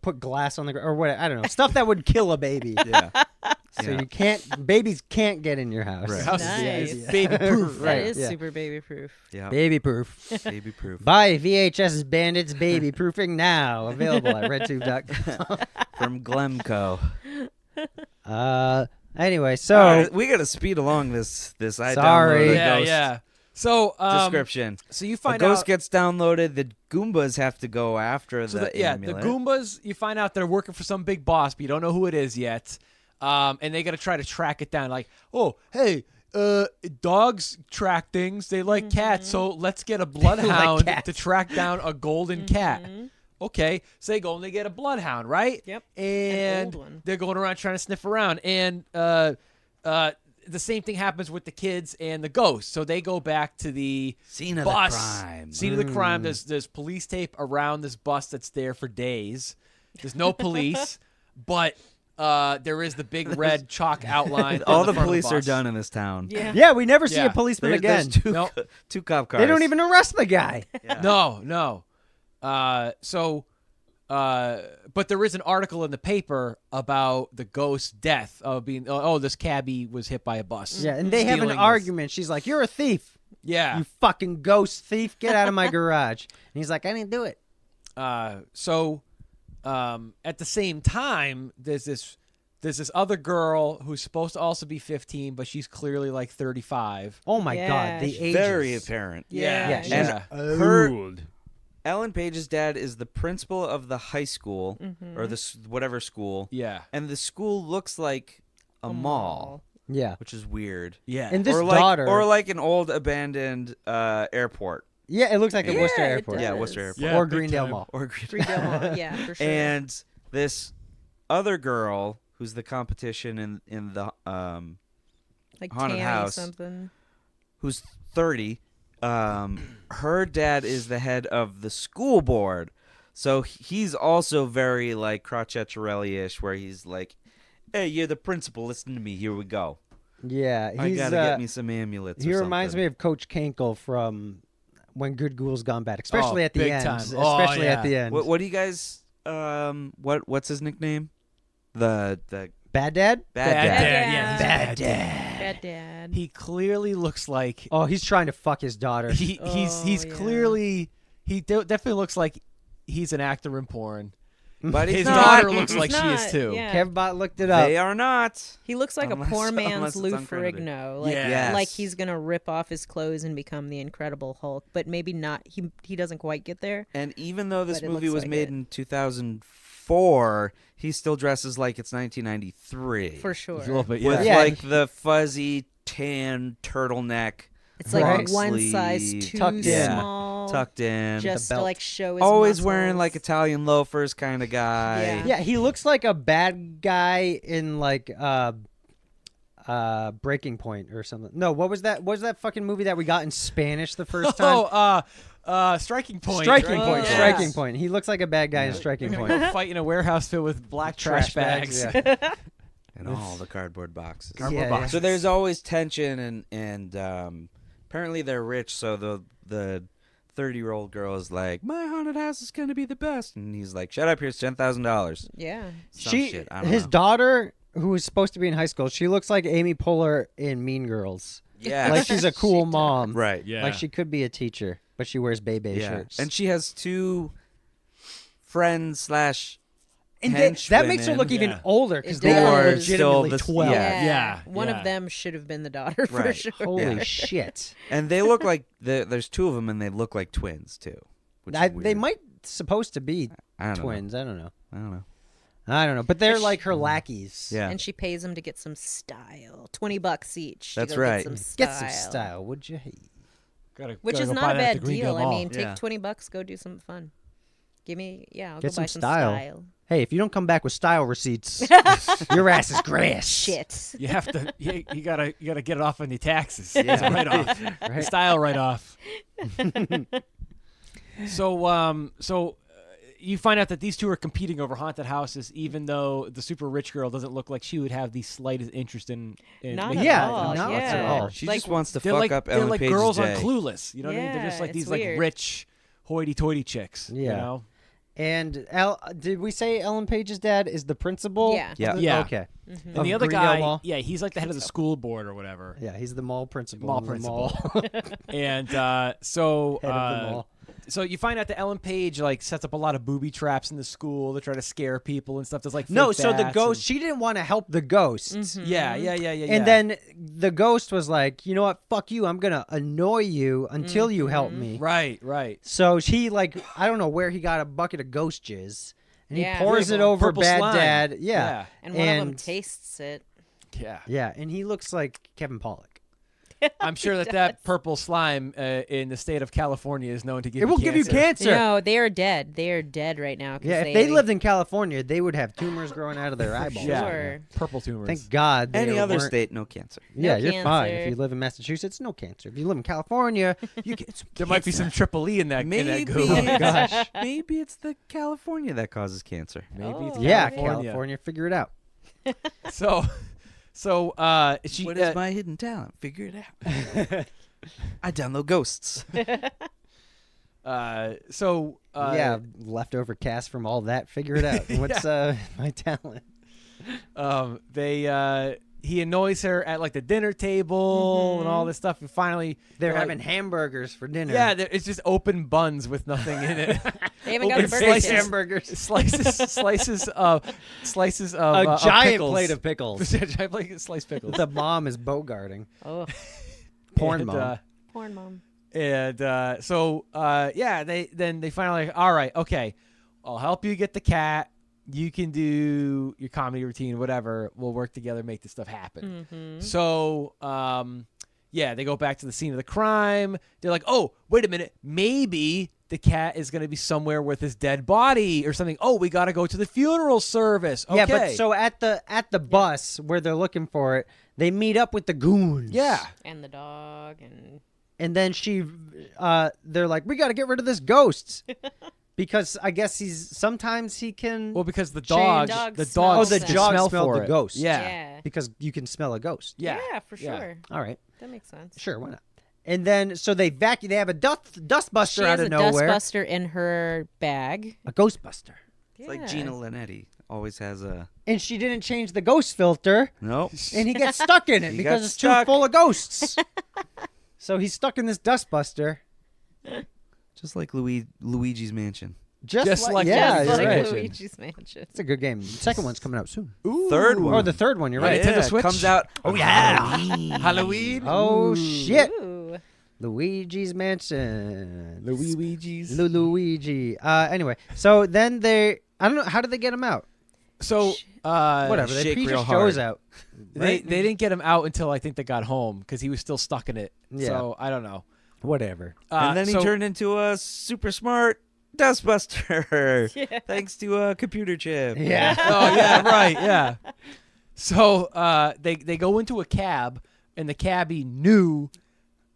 put glass on the ground or what? I don't know, stuff that would kill a baby. Yeah. So Yeah. babies can't get in your house. Right. House is Nice. baby proof. That Right, is yeah. super baby proof. Yeah. Baby proof. Baby proof. Buy VHS Bandits baby proofing now. Available at redtube.com. From Glemco. Anyway, so All right, we got to speed along this. I Sorry. downloaded Yeah, Ghost yeah. So description. So you A find ghost out. gets downloaded. The Goombas have to go after So the the amulet. Goombas, you find out they're working for some big boss, but you don't know who it is yet. And they got to try to track it down. Like, oh, hey, dogs track things. They like cats, so let's get a bloodhound to track down a golden cat. Okay, so they go and they get a bloodhound, right? Yep. And old one. they're going around trying to sniff around. And the same thing happens with the kids and the ghost. So they go back to the Scene of bus. the crime. Scene of the crime. There's police tape around this bus that's there for days. There's no police, but there is the big red chalk outline. All on the front of police are bus. done in this town. yeah, we never see Yeah. a policeman There's again. two, Nope. two cop cars. They don't even arrest the guy. No. But there is an article in the paper about the ghost's death of being. Oh, this cabbie was hit by a bus. Yeah, and they have an Stealing this. argument. She's like, "You're a thief. Yeah. You fucking ghost thief. Get out of my garage." And he's like, "I didn't do it." At the same time, there's this other girl who's supposed to also be 15, but she's clearly like 35. Oh my Yeah, god, the ages. Very apparent. Yeah, she's And her Ellen Page's dad is the principal of the high school or the whatever school. Yeah. And the school looks like a mall, Yeah. which is weird. Yeah. And this or like, daughter, or like an old abandoned airport. yeah, it looks like a Yeah, Worcester it Airport. Yeah, does. Worcester Airport. Yeah, or big Greendale time. Mall. Or Greendale Mall. Yeah, for sure. And this other girl who's the competition in the like haunted Tammy house, something. who's 30. Her dad is the head of the school board, so he's also very like Crocettarelli-ish, where he's like, "Hey, you're the principal. Listen to me. Here we go. Yeah, I he's, gotta get me some amulets." He or reminds something." me of Coach Kankle from When Good Ghouls Gone Bad, especially at the big end. time. Especially at the end. What do you guys? What's his nickname? The Bad Dad? bad dad. Yeah, he's Bad Dad. Bad dad. He clearly looks like Oh, he's trying to fuck his daughter. he's yeah. clearly definitely looks like he's an actor in porn. But he's His not. daughter looks like He's she is not, too. yeah. Kevbot looked it up. They are not. He looks like Unless- a poor unless man's it's Lou uncredited. Ferrigno. Like, Yes. like he's gonna rip off his clothes and become the Incredible Hulk, but maybe not. He doesn't quite get there. And even though this But it movie looks was like made it. in 2004, he still dresses like it's 1993. For sure. He's a little bit, With Yeah. like the fuzzy tan turtleneck. It's like Right. one sleeve, size too tucked in. small. tucked in, Just to belt. like show his always muscles. wearing like Italian loafers kind of guy. Yeah. Yeah, he looks like a bad guy in like Breaking Point or something. No, what was that? What was that fucking movie that we got in Spanish the first time? Striking Point. Striking Point. yes. Striking Point. He looks like a bad guy in Striking Point. Go fight in a warehouse filled with black trash bags. Yeah. And all the cardboard boxes. Cardboard boxes. So there's always tension, and apparently they're rich. So the 30-year-old girl is like, "My haunted house is gonna be the best," and he's like, "Shut up! Here's $10,000." Yeah. Shit. I don't His know. daughter, who is supposed to be in high school, she looks like Amy Poehler in Mean Girls. Yeah. Like she's a cool mom. Right. Yeah. Like she could be a teacher, but she wears Bebe shirts. And she has two friends / And that makes her look even Yeah. older because It they are does. legitimately Still the- 12. Yeah. Yeah, One yeah. of them should have been the daughter for Right. sure. Holy shit. And they look like there's two of them, and they look like twins too. Which is They weird. might supposed to be I don't know. twins. I don't know. I don't know. But they're like her lackeys. Yeah. And she pays him to get some style. $20 each. to That's go right. Get some style. Get some style, would you? Which gotta is go not buy a that at the bad Greendale deal. I Mall. mean, take Yeah. $20, go do something fun. Give me, I'll Get go buy some style. style. Hey, if you don't come back with style receipts, your ass is grass. Shit. You have to. You gotta get it off on your taxes. Yeah. It's a write-off. Right. Style write-off. So you find out that these two are competing over haunted houses, even though the super rich girl doesn't look like she would have the slightest interest in. Not making at haunted all. houses. not Yeah. at all. She Like, just wants to They're fuck like up they're Ellen like Page's girls day. on Clueless. You know what I mean? They're just Yeah, like these it's like weird. rich, hoity-toity chicks. You Yeah. know? And did we say Ellen Page's dad is the principal? Yeah. Yeah. Yeah. Okay. And Of the other Greendale guy, Mall? yeah, he's like the head of the school board or whatever. Yeah, he's the mall principal. Mall in the principal. mall. And so Head of the mall. so you find out that Ellen Page like sets up a lot of booby traps in the school to try to scare people and stuff. There's like No, fake so the bats ghost, and- she didn't want to help the ghosts. Mm-hmm. Yeah. And then the ghost was like, you know what? Fuck you. I'm going to annoy you until you help me. right. So she, like, I don't know where he got a bucket of ghost jizz. And Yeah. he pours Yeah, it over purple Bad slime. Dad. Yeah. And one of them tastes it. Yeah. Yeah, and he looks like Kevin Pollak. I'm sure that purple slime in the state of California is known to give It will give you cancer. No, they are dead. They are dead right now. 'cause Yeah, if they lived in California, they would have tumors growing out of their eyeballs. Yeah. Sure. Purple tumors. Thank God. Any other weren't- state, no cancer. Yeah, No you're fine. If cancer. you live in Massachusetts, no cancer. If you live in California, you get some There might be some triple E in that. Maybe, in that goo. Oh, gosh. maybe it's the California that causes cancer. Maybe it's Yeah, California. California. Figure it out. So she. What is my hidden talent? Figure it out. I download ghosts. Yeah, leftover cast from all that. Figure it out. What's my talent? He annoys her at like the dinner table and all this stuff, and finfinally They're like- having hamburgers for dinner. Yeah, it's just open buns with nothing in it. They haven't got Open the burger slices- yet. hamburgers. slices of A giant pickles. plate of pickles. Giant plate of sliced pickles. The mom is bogarting. Oh, Porn And, mom. porn mom. And they finally like, all right, okay, I'll help you get the cat. You can do your comedy routine, whatever. We'll work together, make this stuff happen. Mm-hmm. So, they go back to the scene of the crime. They're like, oh, wait a minute. Maybe the cat is going to be somewhere with his dead body or something. Oh, we got to go to the funeral service. Okay. Yeah, but so at the bus where they're looking for it, they meet up with the goons. Yeah. And the dog And then they're like, we got to get rid of this ghost. Because I guess sometimes he can. Well, because the change- dog, the smell dog, the can dog smell smelled for the it. ghost. Yeah. Because you can smell a ghost. Yeah. for Yeah. sure. All right. That makes sense. Sure, why not? And then so they have a dustbuster She out has of a nowhere. dustbuster in her bag. A ghostbuster. It's like Gina Linetti always has a. And she didn't change the ghost filter. Nope. And he gets stuck in it He because got it's stuck. too full of ghosts. So he's stuck in this dustbuster. Just like Luigi's Mansion. Just like Just you're like right. Luigi's Mansion. It's a good game. The second one's coming out soon. Third one. Or the third one, you're Yeah, right. Nintendo Switch? Comes out. Oh, yeah. Halloween. Oh, shit. Ooh. Luigi's Mansion. Luigi's. Luigi. Anyway, so then I don't know, how did they get him out? So Whatever. shake He real just hard. shows out. They didn't get him out until I think they got home because he was still stuck in it. Yeah. So I don't know. Whatever. And then he turned into a super smart dustbuster. Yeah. Thanks to a computer chip. Yeah. Oh yeah, right, yeah. So they go into a cab, and the cabbie knew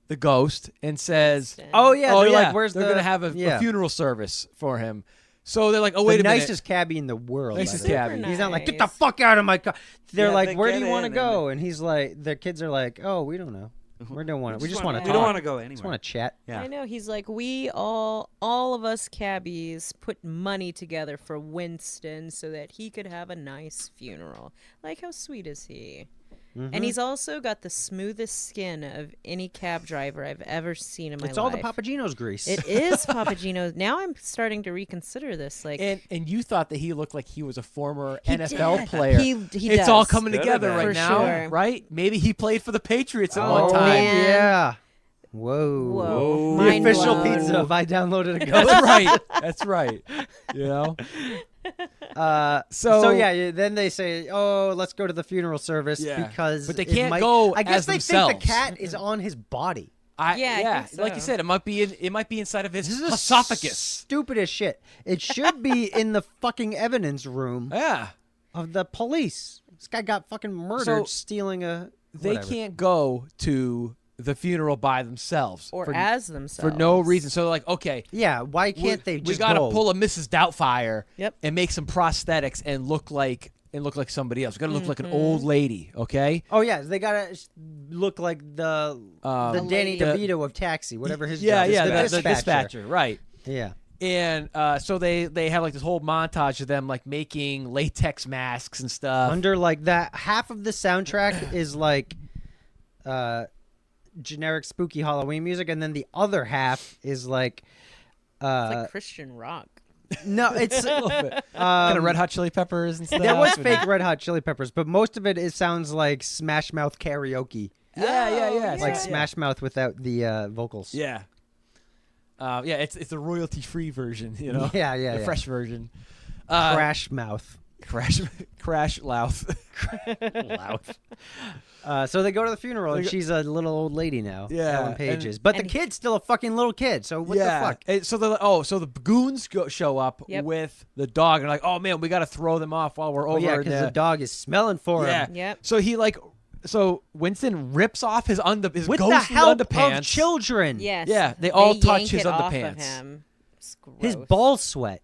the ghost and says, Oh, yeah. "Oh they're yeah, like, where's they're the... gonna have a yeah. funeral service for him." So they're like, "Oh the wait a minute." nicest cabbie in the world. Nicest by the way. cabbie. He's not like, get nice. the fuck out of my car. They're Yeah, like, they where do get you want to in go? And he's like, their kids are like, oh, we don't know. We don't want to. We just want to talk. We don't want to go We just anywhere. want to chat. Yeah. I know. He's like, we all of us cabbies put money together for Winston so that he could have a nice funeral. Like, how sweet is he? Mm-hmm. And he's also got the smoothest skin of any cab driver I've ever seen in my It's life. all the Papagino's grease. It is Papagino's. Now I'm starting to reconsider this. Like, And you thought that he looked like he was a former He NFL did. player. He it's does. all coming Could together have right been. now, For sure. right? Maybe he played for the Patriots at oh, one time. man. yeah. Whoa. Whoa. The Mind official blown. pizza if I downloaded a That's ghost. right. That's right. You know. So yeah, then they say, "Oh, let's go to the funeral service Yeah. because." But they it can't might- go I guess as they themselves. think the cat is on his body. I think like you so. said, it might be inside of his This is esophagus. Stupid as shit. It should be in the fucking evidence room Yeah. of the police. This guy got fucking murdered So, stealing a. They whatever. can't go to the funeral by themselves Or for, as for themselves. no reason. So they're like, okay, Yeah, why can't they we just gotta go? pull a Mrs. Doubtfire Yep. and make some prosthetics and look like somebody else. We gotta look like an Mm-hmm. old lady, okay? Oh yeah, they gotta look like the Danny the- DeVito of Taxi, whatever his Yeah, job is. yeah, the the dispatcher, right? Yeah. And so they have like this whole montage of them like making latex masks and stuff. Under like that, half of the soundtrack is like generic spooky Halloween music, and then the other half is like It's like Christian rock. no, it's a little bit. Kind of Red Hot Chili Peppers and stuff. There was and- fake Red Hot Chili Peppers, but most of it sounds like Smash Mouth karaoke, Yeah. like Smash Mouth without the vocals. Yeah. It's the royalty free version, you know. Yeah, the fresh version. Crash Mouth. Crash Louth. Louth. So they go to the funeral, and she's a little old lady now. Yeah, Ellen Page and- is. But the kid's still a fucking little kid. So what the fuck? And so the goons show up with the dog, and they're like, oh man, we got to throw them off while we're Oh over. yeah, because the dog is smelling for Yeah. him. Yep. So Winston rips off his With ghostly the help underpants. of children. Yes. Yeah, they all touch yank his it off of underpants. him. It's His gross. balls sweat.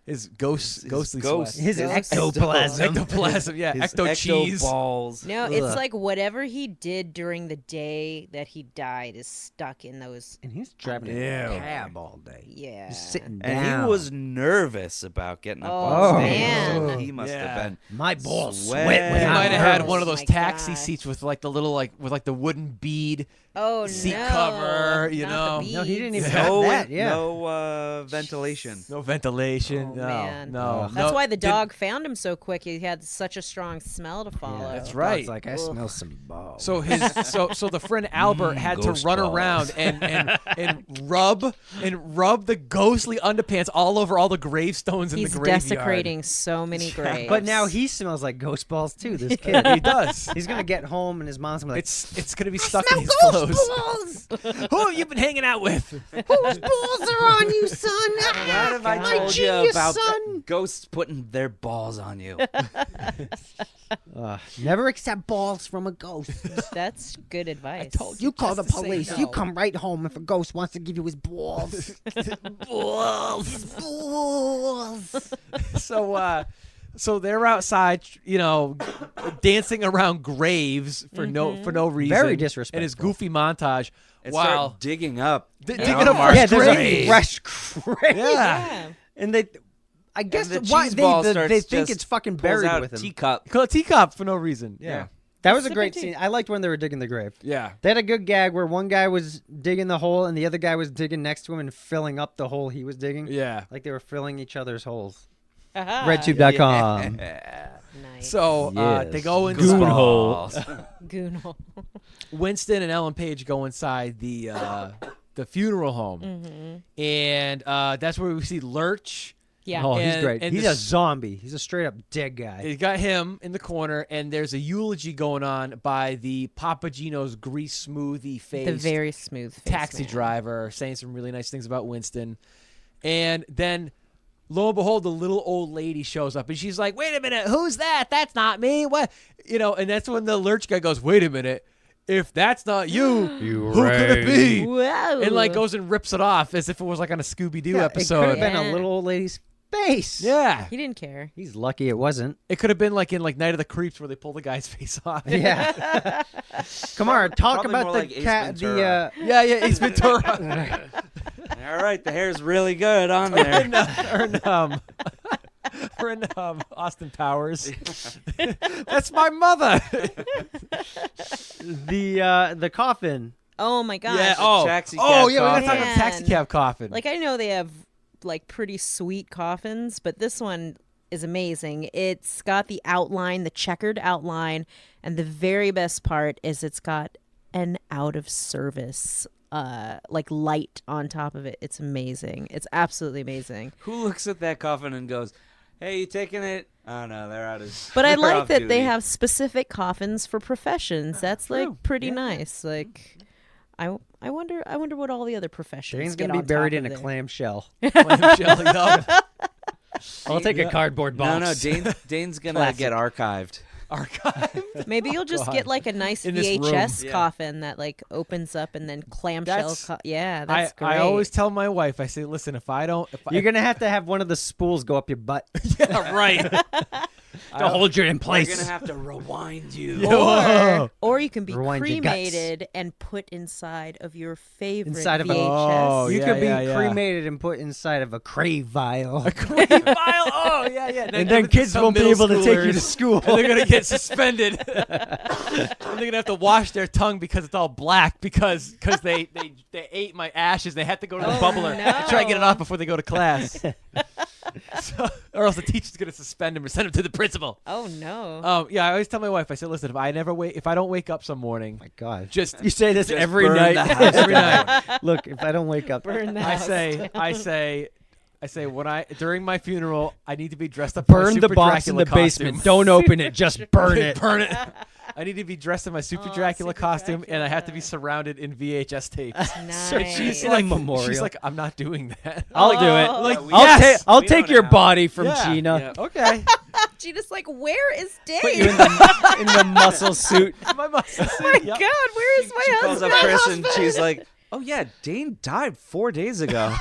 His ghostly ghost- sweat. His ectoplasm. Ectoplasm, yeah, His ecto cheese. balls. No, it's Ugh. like whatever he did during the day that he died is stuck in those. And he's driving a cab all day. Yeah. Just sitting And down. he was nervous about getting up Oh, on stage. man. So he must have been. My balls sweat sweat when He I'm might have had nervous. one of those my taxi God. seats with like the little with the wooden bead Oh seat no! cover, you not know. The No, he didn't even beads. have No, that. Yeah. no ventilation. No ventilation. Oh, no, man. no. That's no, why the didn't- dog found him so quick. He had such a strong smell to follow. That's Dog's right. like, I smell some balls. So so the friend Albert had to ghost run balls. around and rub the ghostly underpants all over all the gravestones in He's the graveyard. desecrating so many graves. But now he smells like ghost balls too. This kid. He does. He's gonna get home and his mom's gonna be like, It's gonna be stuck in his clothes. Who have you been hanging out with? "Whose balls are on you, son? What have I My told you genius about son." ghosts putting their balls on you? Never accept balls from a ghost. that's good advice. You call the Just to say police. no. You come right home if a ghost wants to give you his balls. balls. So they're outside, dancing around graves for no reason. Very disrespectful. And his goofy montage And while start digging up. digging Mount up Marsh fresh there's graves. a fresh grave. Yeah. And I guess the why cheese ball they starts think just it's fucking pulls buried out with him. teacup. Call it teacup for no reason. Yeah. That was a Sipping great tea. scene. I liked when they were digging the grave. Yeah. They had a good gag where one guy was digging the hole and the other guy was digging next to him and filling up the hole he was digging. Yeah. Like they were filling each other's holes. Aha. RedTube.com. Nice. So Yes. they go Goon inside. hole. Goon hole. Winston and Ellen Page go inside the funeral home, and that's where we see Lurch. Yeah. Oh, he's And- great. and He's the a s- zombie. He's a straight up dead guy. They got him in the corner, and there's a eulogy going on by the Papagino's grease smoothie face. The very smooth face taxi man. driver, saying some really nice things about Winston. And then, lo and behold, the little old lady shows up, and she's like, "Wait a minute, who's that? That's not me. What?" And that's when the Lurch guy goes, "Wait a minute, if that's not you, who could it be?" Whoa. And like goes and rips it off as if it was like on a Scooby Doo Yeah, episode. It could have been Yeah. a little old lady's face. Yeah, He didn't care. He's lucky it wasn't. it could have been like in like Night of the Creeps where they pull the guy's face off. Yeah. Kamara, talk Probably about more the like Ace cat. Ventura. yeah, Ace Ventura. All right, the hair's really good on there. Or in Austin Powers. That's my mother. The coffin. Oh my gosh. Yeah. Oh. Taxi Oh cab yeah. We gotta talk coffin. about the taxi cab coffin. Like I know they have like pretty sweet coffins, but this one is amazing. It's got the outline, the checkered outline, and the very best part is it's got an out of service like light on top of it. It's amazing. It's absolutely amazing. Who looks at that coffin and goes, "Hey, you taking it?" Oh no, they're out of. But I they're like off that duty. they have specific coffins for professions. That's like pretty nice. Like I wonder what all the other professions. Dane's get gonna be on buried top in of a there. clamshell. Clamshell, yup. I'll take a cardboard box. No, Dane's gonna Classic. get archived. Maybe you'll just get like a nice In this room. VHS Yeah. coffin that like opens up and then clamshell. That's- Yeah, that's great. I always tell my wife, I say, listen, if I don't, You're gonna have one of the spools go up your butt. yeah, right. To hold you in We're place. gonna have to rewind you. or you can be Rewind your guts. cremated and put inside of your favorite Inside of a VHS. you yeah, could be yeah, yeah. cremated and put inside of a crave vial. Oh, yeah, yeah. And then kids some won't be middle able to take you to schoolers, school. And they're going to get suspended. And they're going to have to wash their tongue because it's all black because they ate my ashes. They had to go to the bubbler and try to get it off before they go to class. Or else the teacher's going to suspend him or send him to the principal. Oh no. Yeah, I always tell my wife, I said, listen, if I don't wake up some morning, My God. just You say this Just every burn night. the house every night. Look, if I don't wake up, Burn the I house say, down. I say, during my funeral, I need to be dressed up in my burn the Super box in Dracula the basement. costume. Don't open it. Just burn it. Burn it. I need to be dressed in my Super Dracula Super costume, and I have to be Dracula. surrounded in VHS tapes. Nice. She's In a like, memorial. she's like, I'm not doing that. I'll do it. Like, I'll We take know your now. body from yeah, Gina. yeah, okay. Gina's like, where is Dave? Put you in the muscle suit. My muscle suit. Oh my Yep. God, where is my She calls husband? up Chris and she's like, "Oh yeah, Dane died 4 days ago.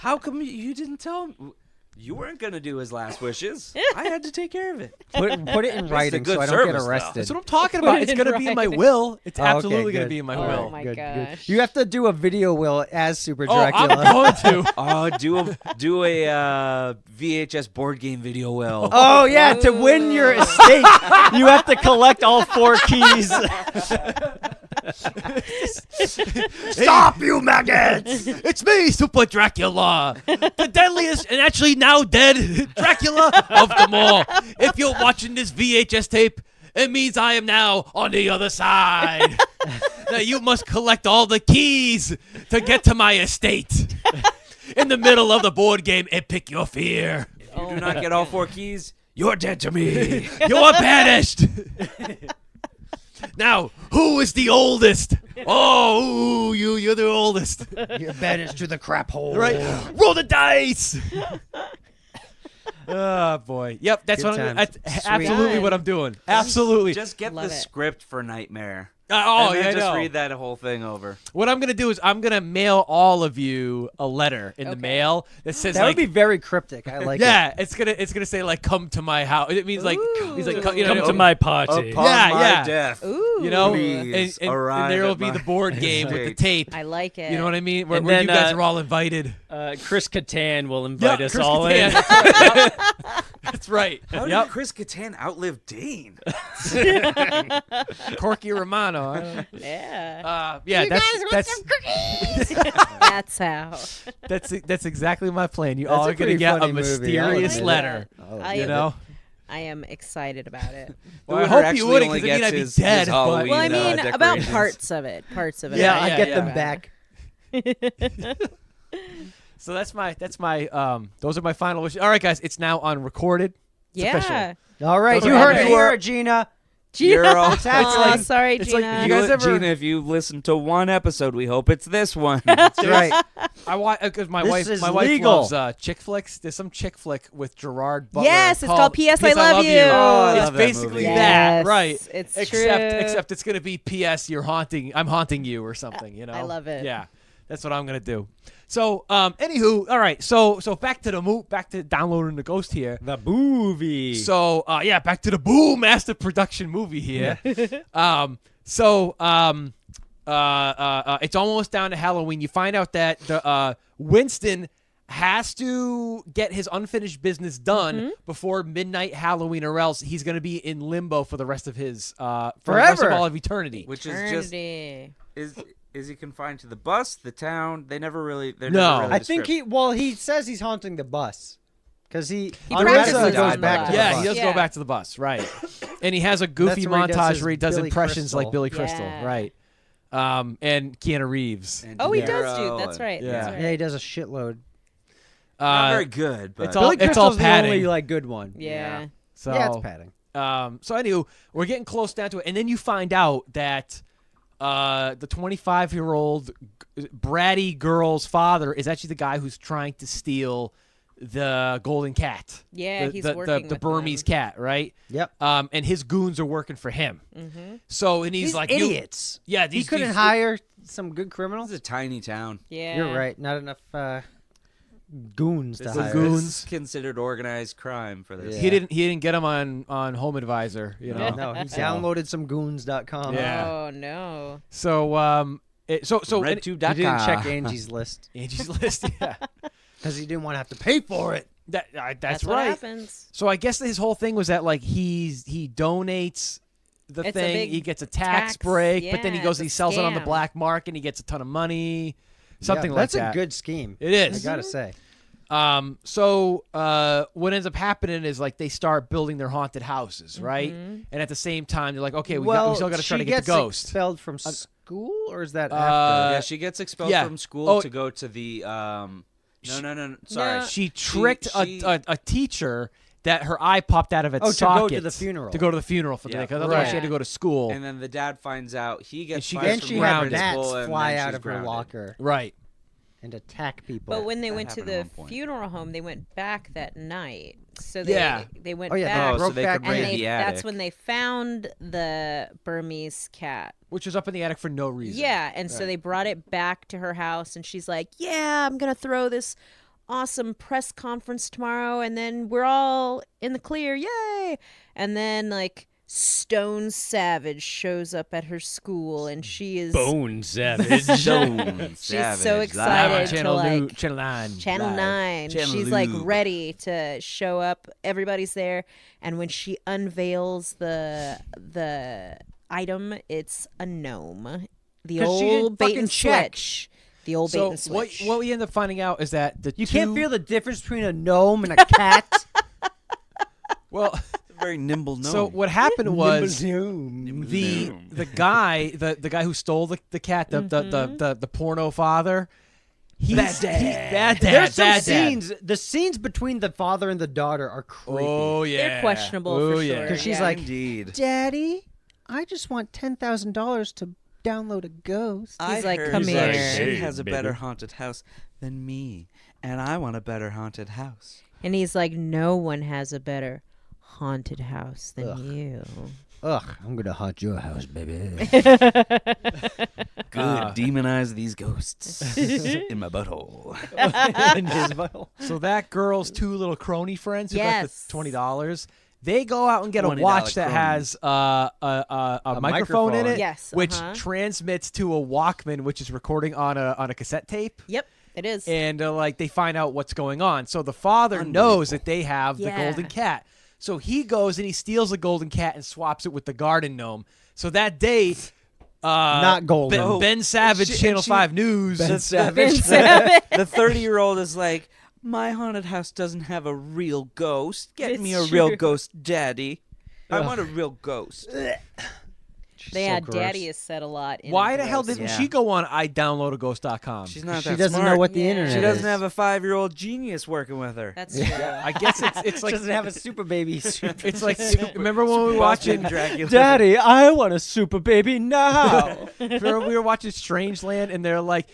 How come you didn't tell him? You weren't gonna do his last wishes. I had to take care of it. Put it in Just a writing good so I don't get service, though. arrested. That's what I'm talking about. It's going to be in my will. It's Oh, okay, absolutely going to good. be in my Oh will. my Good. gosh. You have to do a video will as Super Oh, Dracula. I'm going to. Oh, do a VHS board game video will. Oh yeah, to win your estate, you have to collect all 4 keys. Stop, you maggots! It's me, Super Dracula, the deadliest and actually now dead Dracula of them all. If you're watching this VHS tape, it means I am now on the other side. Now you must collect all the keys to get to my estate. In the middle of the board game and pick your fear. If you do not get all 4 keys, you're dead to me. You are banished. Now, who is the oldest? Oh, you're the oldest. You're banished to the crap hole. Right? Roll the dice. Oh boy. Yep, that's Good what I'm. times. That's Sweet. absolutely what I'm doing. Absolutely. Just get Love the it. script for Nightmare. Oh, and then yeah, I just know. read that whole thing over. What I'm gonna do is I'm gonna mail all of you a letter in the mail that says That like, would be very cryptic. I like it. yeah, it's gonna say like, come to my house. It means like, he's like, you know, Come to my party. Upon Yeah, my yeah. death. Ooh. you know, Please and arrive there will at be my the board game with the estate. tape. I like it. You know what I mean? Where, And where you then, guys are all invited. Chris Kattan will invite us Chris all Kattan, in. That's right. That's right. How Yep. did Chris Kattan outlive Dane? Corky Romano. I don't know. Yeah. Yeah, You that's guys want that's some cookies? That's how. that's exactly my plan. You That's all a are gonna pretty get a funny movie, I'll mysterious admit it. letter. I You am- know. I am excited about it. Well, I winner hope you actually wouldn't, only 'cause it mean gets I'd be his dead, but- Halloween, Well, I mean, about decorations. parts of it. Parts of it. Yeah, I yeah, get yeah. them back. So that's my those are my final wishes. All right, guys, it's now on recorded. It's official. Yeah. All right, Those you are heard it happening. here, Gina. You're all Aw, sorry, it's Gina. like you guys ever. Gina, if you listen to one episode, we hope it's this one. That's right. I watch because my This wife is my wife legal. loves chick flicks. There's some chick flick with Gerard Butler. Yes, it's called P.S. I Love You. Oh, I It's love that basically movie. that, Yes, right? it's except true. it's gonna be P.S. I'm haunting you or something. You know. I love it. Yeah, that's what I'm gonna do. So, anywho, all right. So back to downloading the Ghost here. The movie. So, back to the Boom Master Production movie here. It's almost down to Halloween. You find out that the Winston has to get his unfinished business done before midnight Halloween, or else he's going to be in limbo for the rest of his for the rest of Forever. all of eternity. Which is just Eternity. is he confined to the bus, the town? They never really. They're No. never really I think described. he says he's haunting the bus because he practices automatically goes on the back bus. to the Yeah, bus. he does Yeah. go back to the bus, right? And he has a goofy That's where he does montage his where he does Billy impressions like Crystal. Billy Crystal, Yeah. right? And Keanu Reeves. And Oh, he De does do. Niro That's and- right. Yeah. That's right. Yeah, he does a shitload. Not very good, but it's all- Billy Crystal's the padding. only like good one. Yeah. So Yeah, it's padding. So anyway, we're getting close down to it, and then you find out that the 25-year-old bratty girl's father is actually the guy who's trying to steal the golden cat. Yeah, the, he's the, working the with Burmese cat, right? Yep. And his goons are working for him. Mhm. So and he's These like idiots. Yeah, He couldn't hire some good criminals. It's a tiny town. Yeah. You're right. Not enough goons to This hire. is, goons. this is considered organized crime for this. He didn't get him on Home Advisor. You know. No, he downloaded some goons.com. Yeah. Oh no. So so RedTube.com. He didn't check Angie's list. Angie's List. Yeah. Because he didn't want to have to pay for it. That's what right. happens. So I guess his whole thing was that like he donates the It's a thing, big he gets a tax tax, break, but then he yeah, goes it's and a he sells it on the scam. black market and he gets a ton of money, something Yeah, like that's that. a good scheme. It is. I gotta say. So what ends up happening is like they start building their haunted houses, right? Mm-hmm. And at the same time, they're like, okay, we Well, still got to try she to get gets the ghost. expelled from school, or is that Uh, after? Yeah, she gets expelled yeah. from school Oh, to go to the. No. Sorry. No. She tricked she- a teacher that her eye popped out of its Oh, to socket go to the funeral. To go to the funeral for the Yeah. day, because otherwise Right. she had to go to school. And then the dad finds out. He gets she fired gets Then from she the had grounded. bats principal, and fly then out she's of her grounded. locker Right. and attack people. But when they That went to happened at the one point. funeral home, they went back that night. So they Yeah. they went Oh, yeah, back. Oh, so broke they back could and raid they, the that's attic. when they found the Burmese cat. Which was up in the attic for no reason. Yeah, and so they brought it back to her house, and she's like, "Yeah, I'm gonna throw this awesome press conference tomorrow, and then we're all in the clear, yay!" And then like Stone Savage shows up at her school, and she is Bone Savage. Stone she's so Savage, live excited on to Channel like Channel 9. Channel Live. 9. Channel She's like Lube. ready to show up. Everybody's there, and when she unveils the item, it's a gnome. The 'Cause she didn't old bait fucking and check. switch. The old bait So and switch. what we end up finding out is that the You two, can't feel the difference between a gnome and a cat. well. It's a very nimble gnome. So what happened was Gnome. the guy the guy who stole the cat the porno father. Bad dad. There's some bad dad. scenes. The scenes between the father and the daughter are creepy. Oh yeah, They're questionable oh, for yeah. sure. Because she's Yeah. like, Indeed. "Daddy, I just want $10,000 to download a ghost." He's like, heard "Come that here." She Hey, has a baby. better haunted house than me, and I want a better haunted house. And he's like, "No one has a better haunted house than Ugh. you." Ugh, I'm gonna haunt your house, baby. Good, demonize these ghosts in my butthole. In his butthole. So that girl's two little crony friends who Yes. got the $20. They go out and get a $20 watch that cronies. has a microphone in microphone. it, Yes, which uh-huh. transmits to a Walkman, which is recording on a cassette tape. Yep, it is. And like they find out what's going on. So the father knows that they have the Yeah. golden cat. So he goes and he steals the golden cat and swaps it with the garden gnome. So that day, Not golden. Ben, Oh, Ben Savage, she- Channel and she- 5 News. Ben Ben Savage. Savage. The 30-year-old is like, my haunted house doesn't have a real ghost. Get me a It's real true. ghost, Daddy. I want a real ghost. Yeah, gross. Daddy is said a lot. In Why the gross. hell didn't Yeah. she go on idownloadaghost.com? She's not She that doesn't smart. know what the Yeah. internet She is. doesn't have a 5-year-old genius working with her. That's true. I guess it's like doesn't have a super baby. it's like remember when we were watching Dracula. Daddy, I want a super baby now. remember we were watching Strangeland and they're like,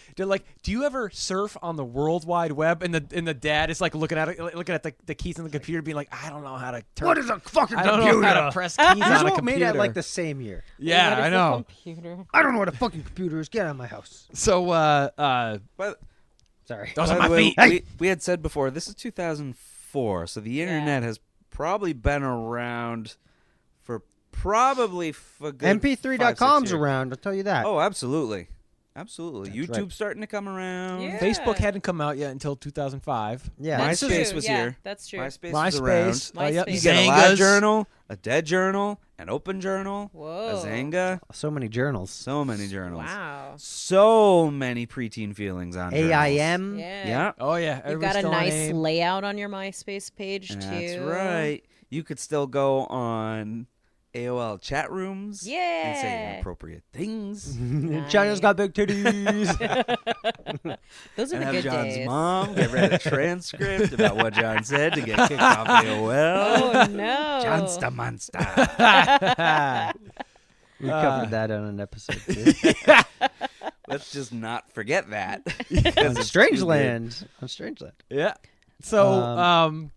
do you ever surf on the World Wide Web? And the dad is like looking at the keys on the computer, being like, I don't know how to turn. What is a fucking I don't computer? know how to press keys These on a were computer. made at like the same year. Yeah, What is I the know. computer? I don't know what a fucking computer is. Get out of my house. So But Sorry. those by are the my way, feet. we had said before, this is 2004, so the internet has probably been around for probably a good 5-6 MP3.com's years. around. I'll tell you that. Oh, absolutely. Absolutely. That's YouTube's right. starting to come around. Yeah. Facebook hadn't come out yet until 2005. Yeah. That's MySpace true. was Yeah, here. that's true. MySpace was around. MySpace. Yep. MySpace. You get a live Zangas. journal, a dead journal, an open journal, Whoa. a Zanga. So many journals. So many journals. Wow. So many preteen feelings on journals. AIM. Yeah. Yeah. Oh yeah, You've everybody's got a still on nice AIM. layout on your MySpace page too. That's right. You could still go on AOL chat rooms and say Yeah. inappropriate things. China's got big titties. Those are And the have good John's days. mom get read a transcript about what John said to get kicked off AOL. Oh no. John's the monster. We covered that on an episode too. Let's just not forget that. on It's too good. Strangeland. On Strangeland. Yeah. So,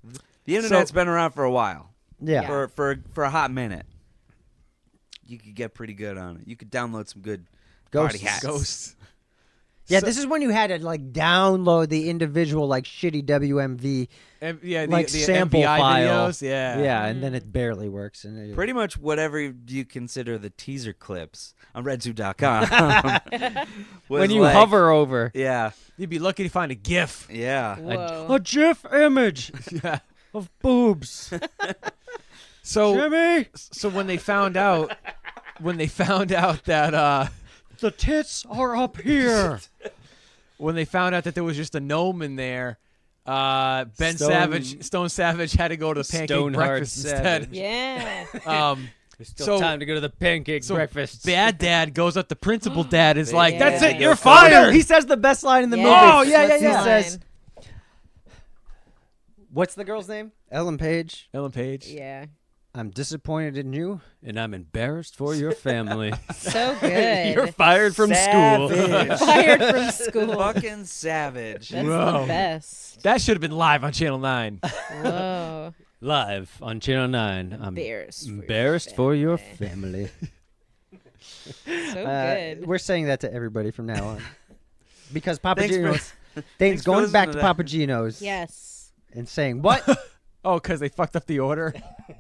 The internet's been around for a while. Yeah. For a hot minute. You could get pretty good on it. You could download some good Ghosts. party hacks. Ghosts. Yeah, So- this is when you had to like download the individual like shitty WMV Yeah, like the sample MVI file. videos. Yeah. Yeah, and then it barely works. And Pretty much whatever you consider the teaser clips on RedZoo.com. When you hover over. Yeah. You'd be lucky to find a GIF. Yeah. a GIF image Yeah. of boobs. So Jimmy, so when they found out that the tits are up here. when they found out that there was just a gnome in there, Stone Savage had to go to the pancake Stoneheart breakfast Savage. instead. Yeah. There's still time to go to the pancake breakfast. Bad Dad goes up to Principal Dad is like, Yeah. "That's it, You're you're Oh, no, fired." he says the best line in the Yes, movie. Oh, yeah, that's yeah, the He says, line. "What's the girl's name? Ellen Page. Ellen Page. Yeah. I'm disappointed in you." And I'm embarrassed for your family. So good. You're fired from school. Savage. Fired from school. Fucking savage. That's Whoa. the best. That should have been live on Channel 9. Whoa. Live on Channel 9. I'm Embarrassed for your family. So good. We're saying that to everybody from now on, because Papa Thanks for- Gino's. thanks Thanks for going listening back to to that. Papa Gino's Yes. and saying what? Oh, because they fucked up the order.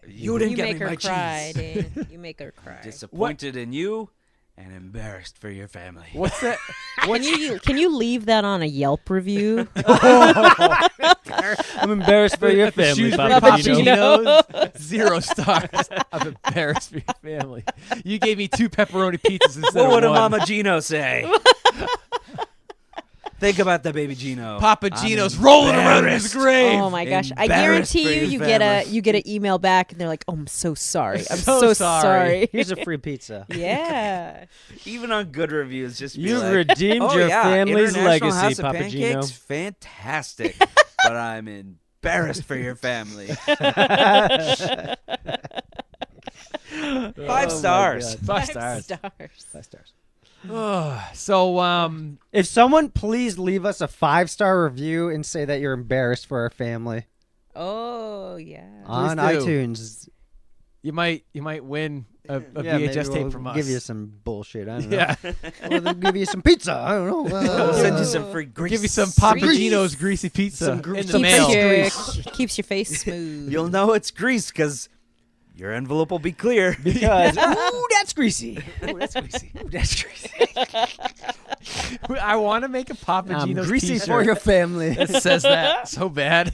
You didn't You get make me her my cry, cheese. Dane. You make her cry. Disappointed in you and embarrassed for your family. What's that? Can you leave that on a Yelp review? I'm embarrassed for your At the family, Shrewsbury Papa Gino. Papagino's, 0 stars. I'm embarrassed for your family. You gave me 2 pepperoni pizzas instead What of would a one. Mama Gino say? Think about the baby Gino. Papa I'm Gino's rolling around in his embarrassed. grave. Oh my gosh! I Embarrassed guarantee for you, your you family. get an email back, and they're like, "Oh, I'm so sorry. I'm So so sorry. sorry." Here's a free pizza. Yeah. Even on good reviews, just be You like, redeemed oh, your yeah, family's International legacy, House of Papa Pancakes, Gino. fantastic. But I'm embarrassed for your family. 5 stars. 5 stars. 5 stars. So, If someone please leave us a 5-star review and say that you're embarrassed for our family Oh yeah. on do. iTunes. you might win a Yeah, maybe VHS tape we'll from us. give you some bullshit. I don't know. Yeah. Or they'll give you some pizza. I don't know. We'll send you some free grease. Give you some Papa Grease. Gino's greasy pizza Some in grease. the mail. Keeps your face smooth. You'll know it's grease because your envelope will be clear. Because ooh, that's greasy. Ooh, that's greasy. Ooh, that's greasy. I want to make a Papa I'm Gino's greasy t-shirt for your family. that says that so bad.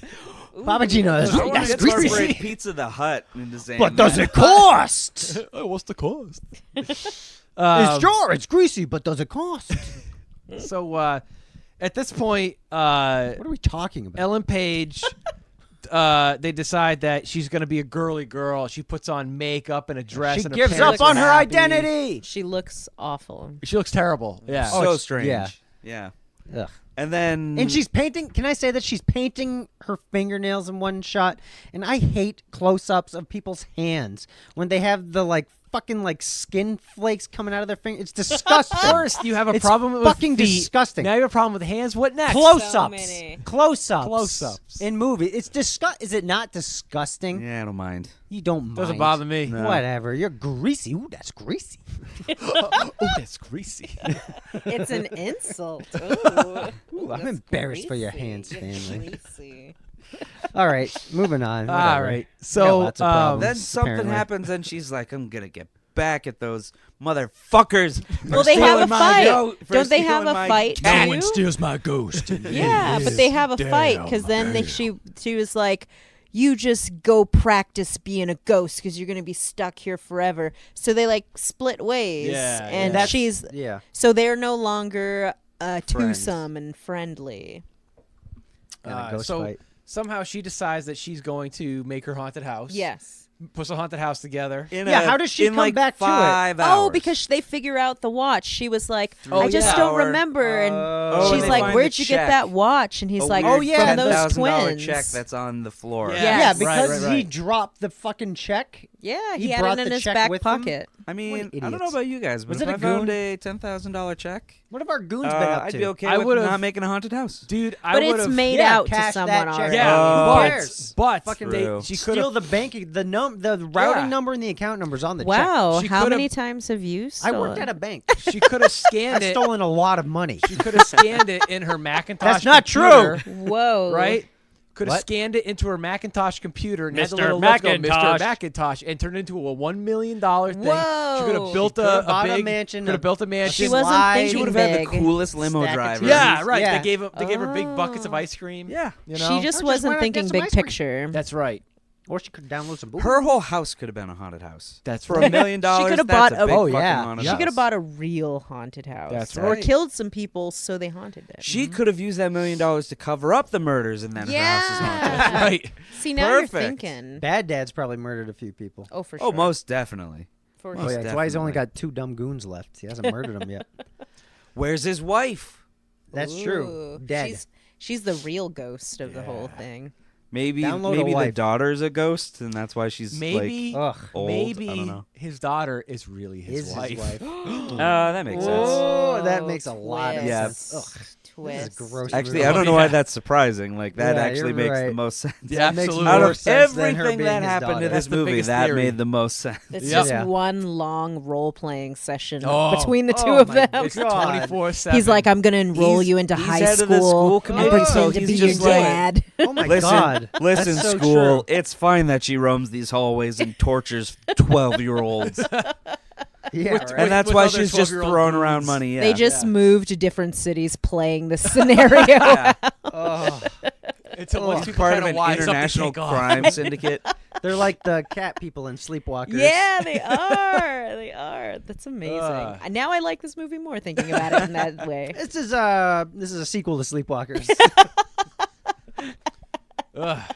Papa Gino's. I want That's to incorporate greasy. Pizza the Hut into saying But does that. it cost? What's the cost? It's greasy, but does it cost? So at this point, What are we talking about? Ellen Page, they decide that she's going to be a girly girl. She puts on makeup and a dress. She and her gives parents up on are her happy. identity. She looks awful. She looks terrible. Yeah. So it's- strange. yeah. Yeah. Ugh. And then And she's painting. Can I say that she's painting her fingernails in one shot? And I hate close-ups of people's hands when they have the like fucking like skin flakes coming out of their fingers. It's disgusting. First, you have a It's problem with fucking feet. disgusting. Now you have a problem with hands. What next? Close-ups. many. Close-ups. Close-ups. in movies. It's Is it not disgusting? yeah, I don't mind. You don't mind. Doesn't bother me. No. Whatever. You're greasy. Ooh, that's greasy. Oh, that's greasy. It's an insult. Ooh. Ooh, I'm That's embarrassed for your greasy. hands, You're family. greasy. All right, moving on. All Whatever. right. I got So lots of problems, Then something apparently. happens, and she's like, "I'm gonna get back at those motherfuckers." Well, they have a fight. Don't they have a fight No too? one steals my ghost. Yeah, but they have a fight because then she was like, "You just go practice being a ghost because you're gonna be stuck here forever." So they like split ways, Yeah, and That's- she's yeah. so they're no longer twosome and friendly. And a ghost so fight. somehow she decides that she's going to make her haunted house. Yes. puts a haunted house together. How does she come back to it? 5 hours. Oh, because they figure out the watch. She was like, Oh, I just yeah. don't remember. And and she's they like, find where'd the you get check. that watch? And he's like, weird from those $10,000 twins. check that's on the floor. Yeah, Yes. because Right. he dropped the fucking check. Yeah, He he had brought it in the his check back with him? pocket. I mean, What I don't know idiots. about you guys, but Was if it I a found goon? a $10,000 check, What have our goons been up I'd to? be okay I with would've- not making a haunted house. Dude, I But would it's have. made Yeah, out to cash someone that check. already. Yeah, Oh. Who but cares? but True. she could Steal have. the bank, the routing Yeah. number and the account numbers on the check. Wow, She how could've- many times have you I stolen? worked at a bank. She could have scanned I've it. stolen a lot of money. She could have scanned it in her Macintosh. That's not computer, true. Whoa. Right? Could have What? scanned it into her Macintosh computer and had the Mr. little logo, Mr. Macintosh. Macintosh, and turned it into a $1 million thing. Whoa. She could have built She could've a bought a big mansion, Could have built a mansion. She wasn't slide. thinking She would have had the big. coolest limo Stack of driver. Yeah, right. Yeah. They gave her big buckets of ice cream. Yeah. You know? She just Or wasn't went out and thinking get some big ice cream. picture. That's right. Or she could download some boobies. Her whole house could have been a haunted house. That's For right. $1 million. She could have that's bought a a- big Oh, fucking yeah. haunted She house. could have bought a real haunted house. That's Or right. killed some people so they haunted it. She could have used that $1 million to cover up the murders, and then her house is haunted. Yeah. Right. See, now Perfect. you're thinking. Bad Dad's probably murdered a few people. Oh, for sure. Oh, most definitely. For Oh sure. yeah, that's why he's only definitely. got 2 dumb goons left. He hasn't murdered them yet. Where's his wife? That's Ooh. true. Dead. She's the real ghost of the whole thing. Maybe Download a maybe the wife. daughter's a ghost, and that's why she's Maybe, like Ugh. old. I maybe don't know. his daughter is really his wife. That makes sense. Oh, that makes a lot of Yeah. sense. Ugh. This is Twist. gross. Actually, movie. I don't know why that's surprising. Like that Yeah, actually you're makes the right. most sense. Yeah, That makes absolutely. Out more of sense than her everything being that his happened daughter. to That's this the movie, biggest that theory. made the most sense. It's Yep. just Yeah. one long role playing session Oh. between the two Oh of my them. It's God. 24/7. He's like, I'm going to enroll He's- you into he's high head of the school school committee, and so pretend to he's be your just like- dad. Oh my Listen, God. listen, That's so school. true. It's fine that she roams these hallways and tortures 12-year-olds, Yeah, right. and that's with why other she's just 12-year-old throwing around goons. money. Yeah. They just moved to different cities playing this scenario. Oh, until once people part of kinda an wise up, they international take off. crime syndicate. they're like the cat people in Sleepwalkers. Yeah, they are. They are. That's amazing. Ugh. Now I like this movie more thinking about it in that way. This is a sequel to Sleepwalkers. Ugh.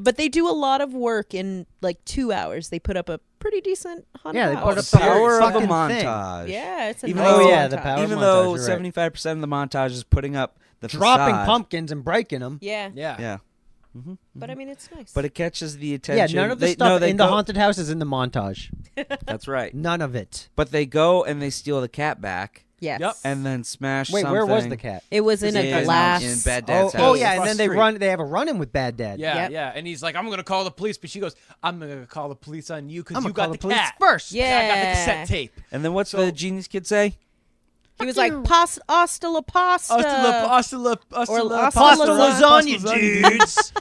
But they do a lot of work in like 2 hours. They put up a pretty decent haunted Yeah, they house. put up The the whole power of a fucking thing. montage. Yeah, it's a Even nice though, yeah, the montage. power even montage, though you're right. 75% of the montage is putting up the Dropping facade. pumpkins and breaking them. Yeah. Yeah. Yeah, But I mean, it's nice. but it catches the Yeah, attention. none of the They- stuff no, they in the go- haunted house is in the montage. That's right. None of it. But they go and they steal the cat back, yes. Yep. and then smash. Wait, something. where was the cat? It was in a glass. in Bad Oh, Dad's house. oh yeah, and Across then the they street. They have a run-in with Bad Dad. Yeah, Yep. yeah. And he's like, I'm going to call the police. But she goes, I'm going to call the police on you because I'm you gonna call got the the police cat. first. And I got the Yeah. cassette tape. And then what's the genius kid say? He was like, hasta la pasta. Hasta la hasta Pasta lasagna. lasagna, dudes.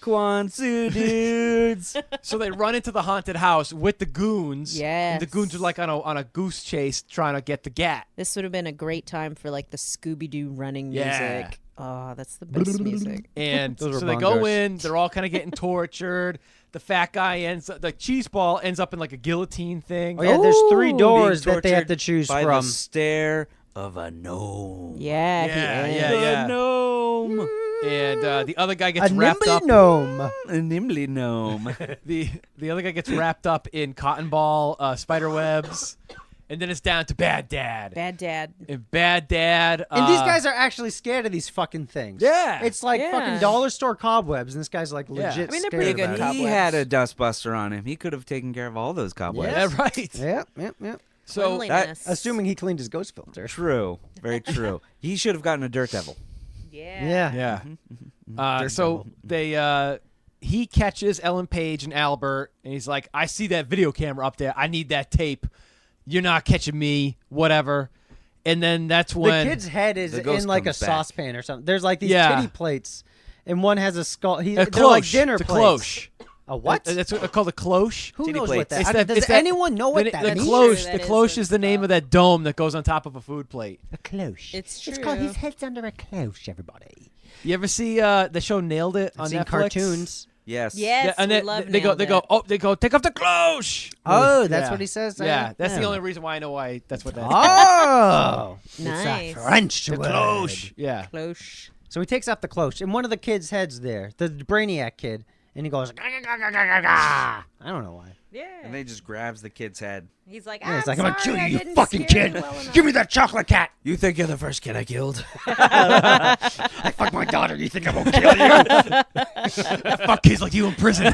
Kwanzaa dudes. So they run into the haunted house with the goons. And the Yes. goons are like on a goose chase trying to get the gat. This would have been a great time for like the Scooby Doo running Yeah. music. Oh, that's the best music. And Those are so they go bongos. in. They're all kind of getting tortured. The fat guy the cheese ball ends up in like a guillotine thing. Oh yeah, there's 3 Ooh. doors Being that they have to tortured choose by from. the stare of a gnome. Yeah, Yeah, he is. yeah, yeah. A gnome. And the other guy a gets wrapped nimbly up. gnome. A nimbly gnome. The other guy gets wrapped up in cotton ball spider webs. And then it's down to Bad Dad. Bad Dad. And Bad Dad. And these guys are actually scared of these fucking things. Yeah. It's like Yeah. fucking dollar store cobwebs, and this guy's like Yeah. legit I mean, they're scared pretty good about it. cobwebs. He had a dustbuster on him. He could have taken care of all those cobwebs. Yeah, right. Yeah. So Cleanliness. Assuming he cleaned his ghost filter. True. Very true. He should have gotten a dirt devil. Yeah. yeah. Dirt So they he catches Ellen Page and Albert, and he's like, "I see that video camera up there. I need that tape. You're not catching me. Whatever." And then that's when The kid's head is The ghost in like a comes back. saucepan or something. There's like these Yeah. titty plates, and one has a skull. a They're like cloche. dinner It's a plates. cloche. A what? That's called a cloche. Who titty knows plates. what It's that? that- Does it's that- anyone know what that the means? cloche. That The is cloche the is the name of that dome that goes on top of a food plate. A cloche. It's true. It's called his head's under a cloche. Everybody. You ever see the show Nailed It on I've seen Netflix? cartoons. Yes. Yes, Yeah, and we then love they go. Nailed They go. It. Oh, they go. Take off the cloche. Oh, that's Yeah. what he says. Yeah, that's the Yeah. only reason why I know why. That's what that. Oh, Nice. It's a French The word. cloche. Yeah. Cloche. So he takes off the cloche, and one of the kids' heads there, the Brainiac kid, and he goes, "Gah, gah, gah, gah, gah, gah." I don't know why. Yeah. And then he just grabs the kid's head. He's like, Yeah, it's I'm like, I'm gonna kill sorry, you, I you didn't fucking scare kid. you well enough." Give me that chocolate cat. You think you're the first kid I killed? I fucked my daughter. You think I'm gonna kill you? I fuck kids like you in prison.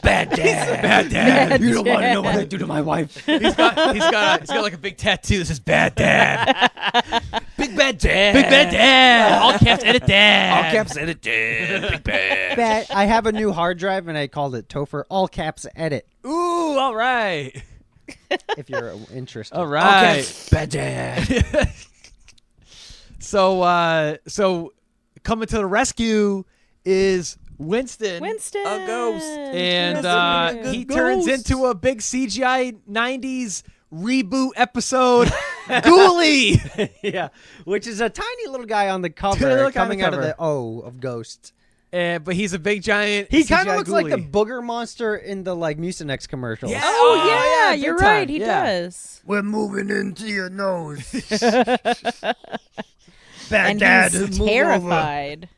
Bad dad. Bad dad. You don't want to know what I do to my wife. He's got like a big tattoo that says "Bad Dad." Big bad dad. Big bad dad. All caps edit dad. All caps edit dad. Big bad. Bad. I have a new hard drive, and I called it Topher All Caps Edit. Ooh, all right. If you're interested. All right. Bad dad. So coming to the rescue is Winston. Winston. A ghost. And he turns into a big CGI 90s reboot episode, Ghoulie. Yeah, which is a tiny little guy on the Tiny cover little guy on coming the out of cover. the O of Ghost. But he's a big giant. He kind of CGI looks like the Ghoulie. booger monster in the like Mucinex commercials. Yeah. Oh, yeah, big you're time. right. He Yeah. does. We're moving into your nose. And he's terrified.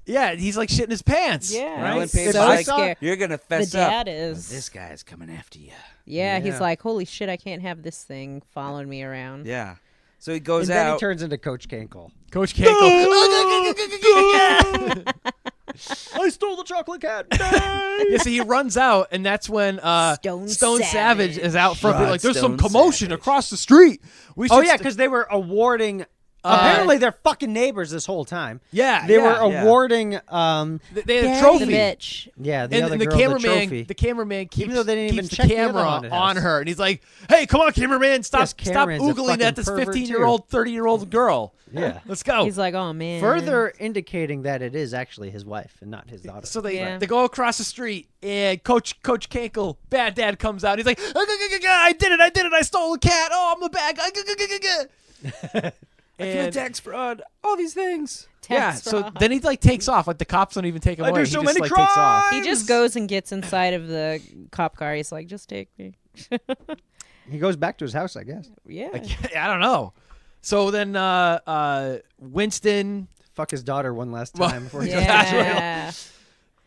Yeah, he's like shitting his pants. Yeah. Alan he's Pace's so like, scared. you're gonna fess The up. dad is. This guy's coming after you. Yeah, he's Yeah. like, holy shit, I can't have this thing following me around. Yeah. So he goes And then he out. turns into Coach Cankle. Coach Cankle. I stole the chocolate cat. Yeah, so he runs out, and that's when Stone Savage Savage. is out front. being Rod like, there's some Stone commotion Savage. across the street. We Oh should yeah, st-" because they were awarding. Apparently, they're fucking neighbors this whole time. Yeah, They yeah, were yeah. awarding. They had a The trophy. bitch. Yeah, the And other the girl cameraman, the trophy. keeps, though they didn't even keeps the check the other camera haunted on house. her, and he's like, "Hey, come on, cameraman, stop Yes, Cameron's a oogling at this fucking pervert, 15-year-old, 30-year-old girl. Yeah. Let's go." He's like, oh, man. Further indicating that it is actually his wife and not his daughter. So they Yeah. they go across the street, and Coach Cankle, bad dad, comes out. He's like, "I did it! I stole the cat! Oh, I'm the bad guy!" And tax fraud. All these things. Yeah, Tax so fraud. then he like takes off. Like the cops don't even take him I away. do He so just, many like, takes off. He just goes and gets inside of the cop car. He's like, just take me. He goes back to his house, I guess. Yeah. I don't know. So then Winston, Fuck his daughter one last Well, time before he goes to jail. Yeah.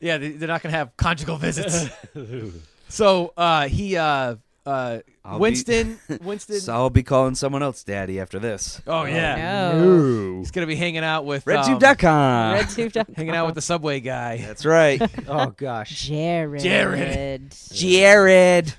yeah, they're not gonna have conjugal visits. So Winston. So I'll be calling someone else daddy after this. Oh yeah, No. he's gonna be hanging out with RedTube.com. RedTube.com. hanging out with the subway guy. That's right. Oh gosh. Jared. Jared.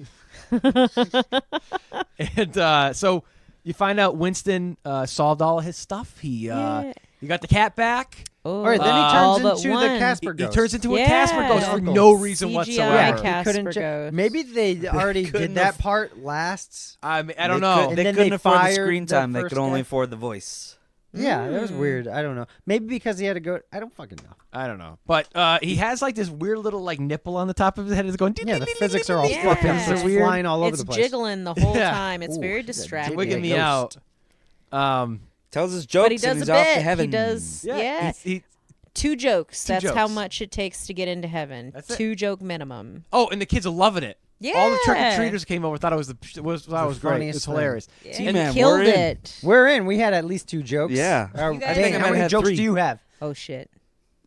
And so you find out Winston solved all of his stuff. He got the cat back. Oh, All right, then all he but turns into one. the Casper He ghost. turns into a Yeah. Casper ghost for Uncle. no reason CGI whatsoever. Yeah, he Casper couldn't. ghost. Maybe they already couldn't did that aff- part last. I don't They know. could- And They then couldn't they afford the fired screen the time. They first could only guy. afford the voice. Yeah, that was weird. I don't know. Maybe because he had to go. I don't fucking know. I don't know. But he has like this weird little like nipple on the top of his head. It's going. Yeah, the physics are all Yeah. fucking It's it's weird. flying all over It's the place. jiggling the whole Yeah. time. It's Ooh, very that distracting. wigging me ghost. out. Tells his But jokes he does and a he's off to bit. heaven. He does. Yeah. He- 2 jokes. Two That's how jokes. much it takes to get into heaven. That's it. 2 joke minimum. Oh, and the kids are loving it. Yeah. All the trick or treaters came over. Thought it was thought it was great. funniest It's thing. hilarious. Yeah. T-Man, Killed we're in. it. We're in. We had at least 2 jokes. Yeah. You guys- Dane, I how might many have jokes 3. do you have? Oh shit.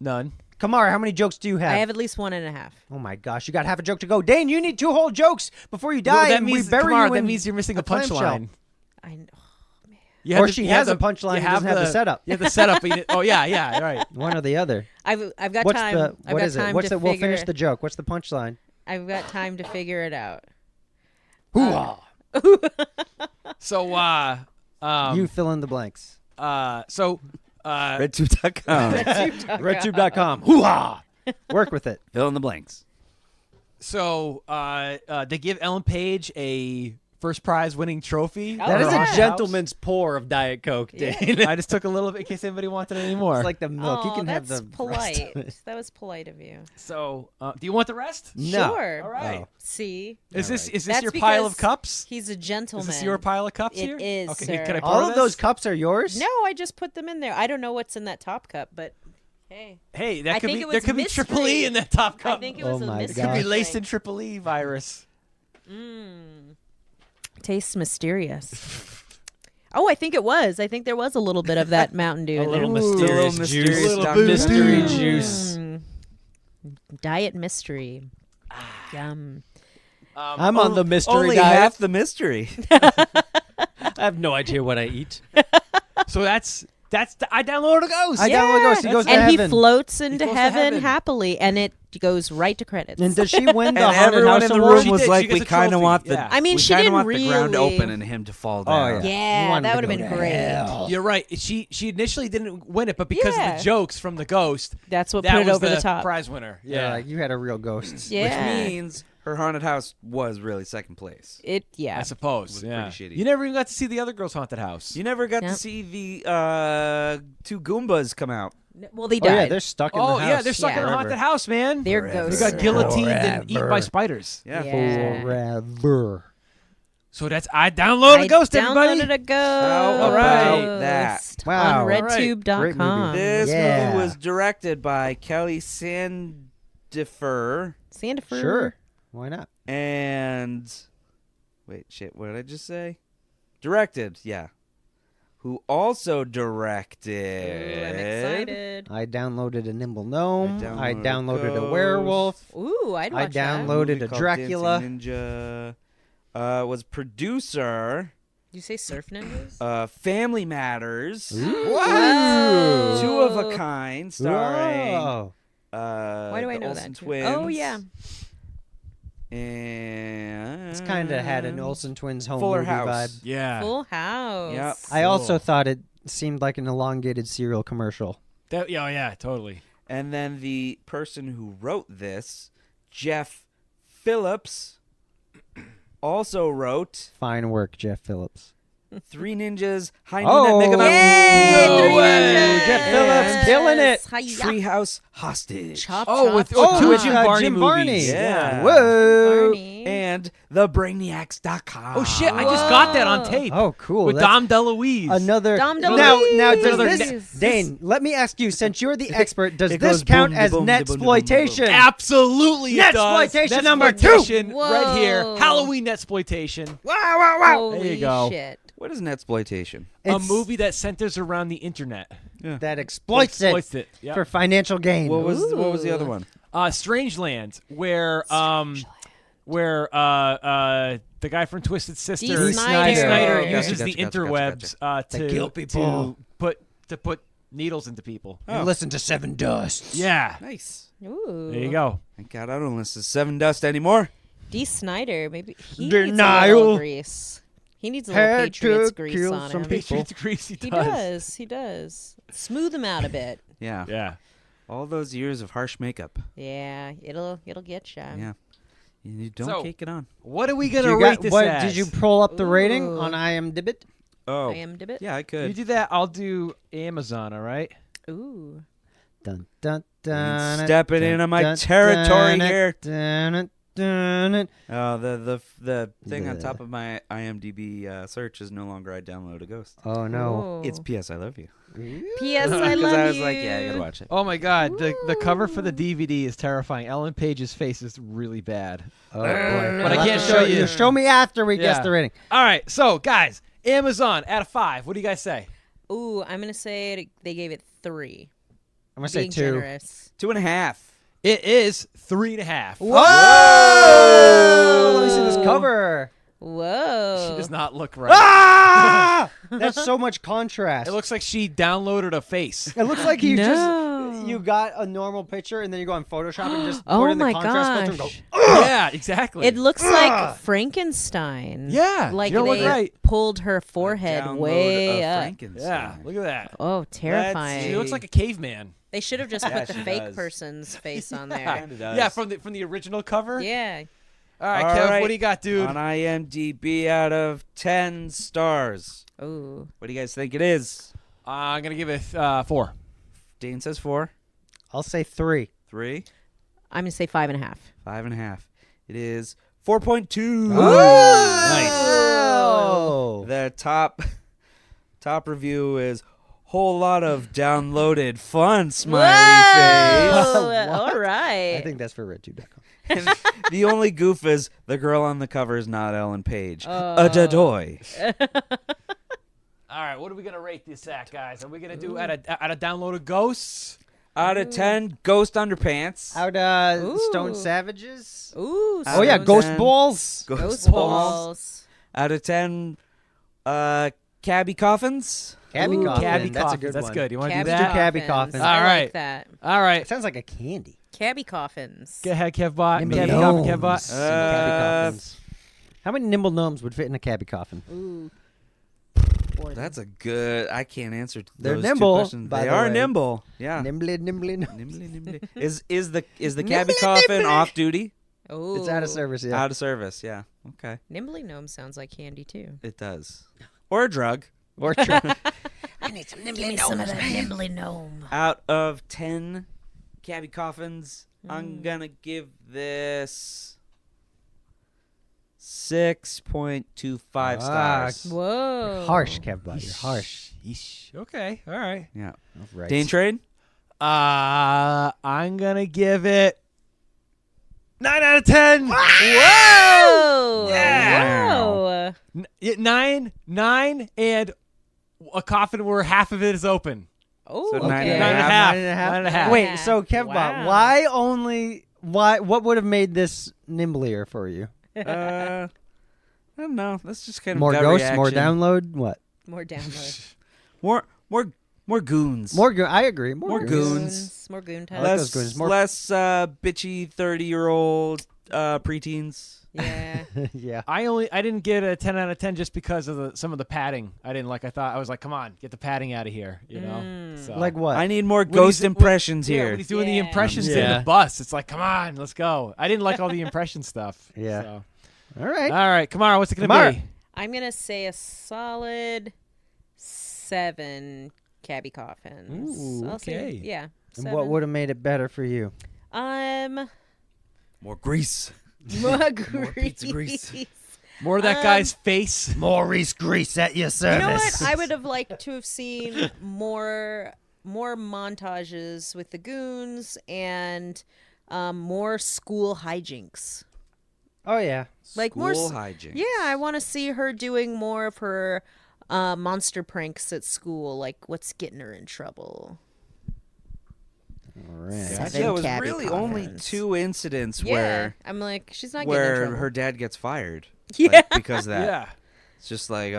None. Kamara, how many jokes do you have? I have at least 1.5. Oh my gosh, you got half a joke to go. Dane, you need 2 whole jokes before you die. Well, that and means we bury Kamara, you that in means you're missing a clamshell. punchline. I know. You Or have she you has have a punchline you and doesn't have the setup. You have the setup. But you, oh yeah, right. One or the other. I've got What's time. the I've what got is time it? What's to the we'll figure. finish the joke. What's the punchline? I've got time to figure it out. Hoo-ah. So You fill in the blanks. RedTube.com. RedTube.com. Hoo-ha! Work with it. Fill in the blanks. So they give Ellen Page a first prize winning trophy. Oh, That is for a Haunted gentleman's pour of Diet Coke, Dane. House. I just took a little bit in case anybody wanted any more. It's like the milk. You Oh, can have that's the rest polite. of it. That was polite of you. So do you want the rest? No. Sure. All right. Oh. See, Is this That's your pile of because cups? he's a gentleman. Is this your pile of cups It here? is, Okay, sir. can I pour All of this? those cups are yours? No, I just put them in there. I don't know what's in that top cup, but hey, Hey, that I could think be it was there could be mystery. triple E in that top cup. I think it was Oh a my mystery. Could be gosh. laced in thing. triple E virus. Tastes mysterious. Oh, I think it was. I think there was a little bit of that Mountain Dew. A in little there. mysterious Little juice. mysterious Little Dr. mystery Pepper. juice. Diet mystery. Yum. I'm on the mystery Only diet. half the mystery. I have no idea what I eat. So that's I downloaded a Ghost. I download Ghost. He goes to and he heaven. floats into goes to heaven, heaven. happily, and it goes right to credits. And does she win And the haunted everyone house in the award? room was She like, gets we a kind of trophy, want the. yeah. I mean, we she kinda didn't want the ground really- open and him to fall down. yeah. Yeah, You wanted that to would have go been to great. hell. You're right. She initially didn't win it, but because Yeah. of the jokes from the Ghost, That's what that put it was over the top. prize winner. Yeah, Yeah. like you had a real ghost. Yeah. Which means her haunted house was really second place. Yeah. I suppose. was Yeah. pretty shitty. You never even got to see the other girl's haunted house. You never got Yep. to see the 2 Goombas come out. Well, they Oh yeah, died. they're stuck in the Oh house. yeah, they're stuck in a forever. haunted house, man. They're They ghosts. got guillotined and eaten by Forever. spiders. Yeah. Forever. So that's I downloaded a Ghost, everybody. Downloaded a Ghost. How about that? Wow. On Great RedTube.com. This Yeah. movie was directed by Kelly Sandifer Sandifer. Sure. Why not? and wait, shit, what did I just say? Directed, yeah. Who also directed? Ooh, I'm excited. I downloaded a Nimble Gnome. I downloaded downloaded a Ghost. werewolf. Ooh, I'd I watch that. downloaded Movie a called Dracula. Dancing Ninja. Was producer. Did you say Surf Ninjas? Family Matters. Whoa. Two of a Kind, starring. Whoa. Why do I the know Olsen that? too? Twins. Oh, yeah. And It's kind of had an Olsen Twins home Fuller movie House. vibe. Yeah. Full House. Yep. I also thought it seemed like an elongated cereal commercial. Yeah, totally. And then the person who wrote this, Jeff Phillips, also wrote Fine work, Jeff Phillips. Three Ninjas, High Oh, Noon at Mega Mountain. Yay, No Three way. Ninjas. Jeff Phillips killing it. Hi-ya. Treehouse Hostage. Chop, Oh, chop, with chop. two Jim Jim Varney Varney. movies. Yeah. Whoa. Barney. And thebrainiacs.com. Oh shit! I just got that on tape. Oh, cool. With That's Dom DeLuise. Another. Dom now, DeLuise. now does Another this, Dane? Let me ask you, since you're the expert, does It this goes count boom, as boom, boom, boom, boom, boom, netsploitation? Absolutely, it does. Netsploitation number 2. Netsploitation right here. Whoa. Halloween netsploitation. Wow, wow, wow! Holy There you go. shit. What is Netsploitation? A It's- movie that centers around the internet. that exploits it. Yep. for financial gain. What was the other one? Strangeland, where the guy from Twisted Sister, Dee Snider. Snyder Oh, uses gotcha, the gotcha, interwebs To kill people. to put needles into people. And listen to Seven Dusts. Yeah, Nice. Ooh. there you go. Thank God I don't listen to Seven Dust anymore. Dee Snyder, maybe he needs a Denial. little grease. He needs a little Had Patriots to grease kill on some him. people. Patriots grease, he He does. does. He does. Smooth him out a bit. Yeah. Yeah. All those years of harsh makeup. Yeah, it'll get ya. Yeah. You don't So- cake it on. What are we Did gonna you, rate this as? did you pull up the rating Ooh. on IMDb? Oh. I am Dibbit. Yeah, I You could. do that. I'll do Amazon. All right. Ooh. Dun, dun, dun, stepping dun, into my dun, territory dun, here. dun, dun, dun. Oh, the thing on Yeah. top of my IMDb search is no longer I download a ghost. Oh no. It's P.S. I love you. P.S. I love Because I was you. like, yeah, I gotta watch it. Oh my God, the cover for the DVD is terrifying. Ellen Page's face is really bad. Oh boy. But I can't show you. Show me after we guess Yeah. the rating. All right, so guys, Amazon out of 5. What do you guys say? Ooh, I'm gonna say they gave it 3. I'm gonna say Being 2. generous. 2.5. It is 3.5. Whoa! Let me see this cover. Whoa. She does not look right. Ah! That's so much contrast. It looks like she downloaded a face. It looks like you No. just you got a normal picture and then you go on Photoshop and just Oh put in the my contrast filter gosh. and go. Yeah, exactly. It looks like Frankenstein. Yeah, Like you don't look they right. pulled her forehead Download way a up. Frankenstein. Yeah, look at that. Oh, terrifying. She looks like a caveman. They should have just Yeah, put the she fake does. person's face on there. Kinda does. Yeah, from the original cover. Yeah. All right, All Kev, right. what do you got, dude? On IMDb out of 10 stars. Ooh. What do you guys think it is? I'm gonna give it 4. Dane says 4. I'll say 3. 3. I'm gonna say 5.5. 5.5. It is 4.2. Nice. The top review is whole lot of downloaded fun smiley face. All right. I think that's for RedTube.com. And the only goof is the girl on the cover is not Ellen Page. Dadoy. All right, what are we gonna rate this at, guys? Are we gonna do at a download of Ghosts? Out of 10, Ghost Underpants. Out Stone Savages. Ooh. Oh yeah, Stone Ghost Ten. Balls. Ghost balls. Out of 10, Cabbie Coffins. Cabbie Ooh. Coffin. Cabbie That's a coffins. good That's one. good. You want to do Cabbie that? Cabbie coffins. coffins. I All right. like that. All right. It sounds like a candy. Cabbie coffins. Go ahead, Kevbot. Nimble Cabbie coffin, gnomes Kevbot. and cabbie coffins. How many nimble gnomes would fit in a cabbie coffin? Ooh. That's a good. I can't answer They're those nimble, two questions. by They the are way. nimble. Yeah. Nimbly. Nimbly. Is the cabbie coffin off duty? Oh. It's out of service, yeah. Out of service. Yeah. Okay. Nimbly gnome sounds like candy too. It does. Or a drug. Or try. I need some nimbly some of that nimbly gnome. Out of 10 cabbie coffins, I'm gonna give this 6.25 stars. Whoa. Harsh, Kevbot. You're harsh. Yeesh. Okay. All right. Yeah. Right. Dane Trade? I'm gonna give it 9 out of 10. Whoa. Yeah. Whoa. 9, and a coffin where half of it is open. Oh, So okay. 9.5. Wait, so Kevbot, Wow. why what would have made this nimblier for you? I don't know. That's just kind of More gut ghosts, more reaction. download, what? More download. More goons. I agree. More goons. More goon I time. like those goons. More- Less bitchy 30-year-old preteens. Yeah. Yeah. I didn't get a 10 out of 10 just because of some of the padding. I didn't like. I was like, come on, get the padding out of here. You know. So. Like what? I need more When ghost he's- impressions Yeah, here. when he's doing the Yeah. impressions in Yeah. the bus, it's like, come on, let's go. I didn't like all the impression stuff. Yeah. So. All right. All right, Kamara, what's it gonna Kamara. be? I'm gonna say a solid 7 cabbie coffins. Ooh, I'll say, okay. yeah. And 7. what would have made it better for you? More grease. More pizza grease. More of that guy's face. Maurice Grease at your You service. know what? I would have liked to have seen more montages with the goons and more school hijinks. Oh yeah. Like more School hijinks. Yeah, I want to see her doing more of her monster pranks at school, like what's getting her in trouble. All right. Seven Yeah, it was cabbie really only coffins. 2 incidents Yeah, where I'm like, she's not getting in where trouble. her dad gets fired. Yeah. Like, because of that. Yeah. It's just like,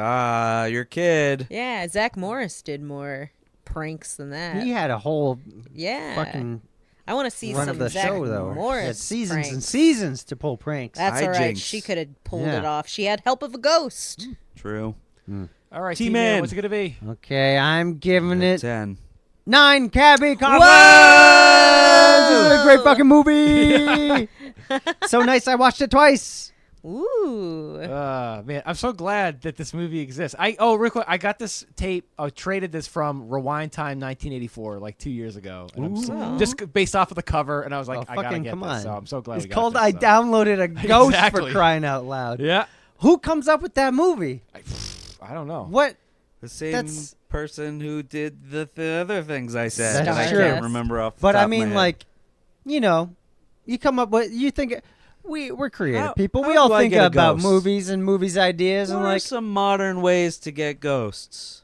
your kid. Yeah, Zach Morris did more pranks than that. He had a whole Yeah. fucking I want to see run some of the Zach show though. Morris He had seasons pranks. and seasons to pull pranks. That's all right. Hijinks. She could have pulled Yeah. it off. She had help of a ghost. True. All right, T-Man. T-Man, what's it gonna be? Okay, I'm giving it 10. 9 cabbie coffins. Whoa! This is a great fucking movie. So nice, I watched it twice. Ooh. Man, I'm so glad that this movie exists. Real quick, I got this tape. I traded this from Rewind Time 1984, like 2 years ago. And I'm Ooh. just based off of the cover, and I was like, Oh, I gotta fucking get come this. on. So I'm so glad It's we got called this, I so. Downloaded a Ghost Exactly. for crying out loud. Yeah. Who comes up with that movie? I don't know. What? The same That's- person who did the other things I said. That's and I true. can't remember off the But top I of my mean, head. like, you know, you come up with, you think, we're creative How- people. We how all do I think get a about ghost? movies and movies ideas what and are like, some modern ways to get ghosts?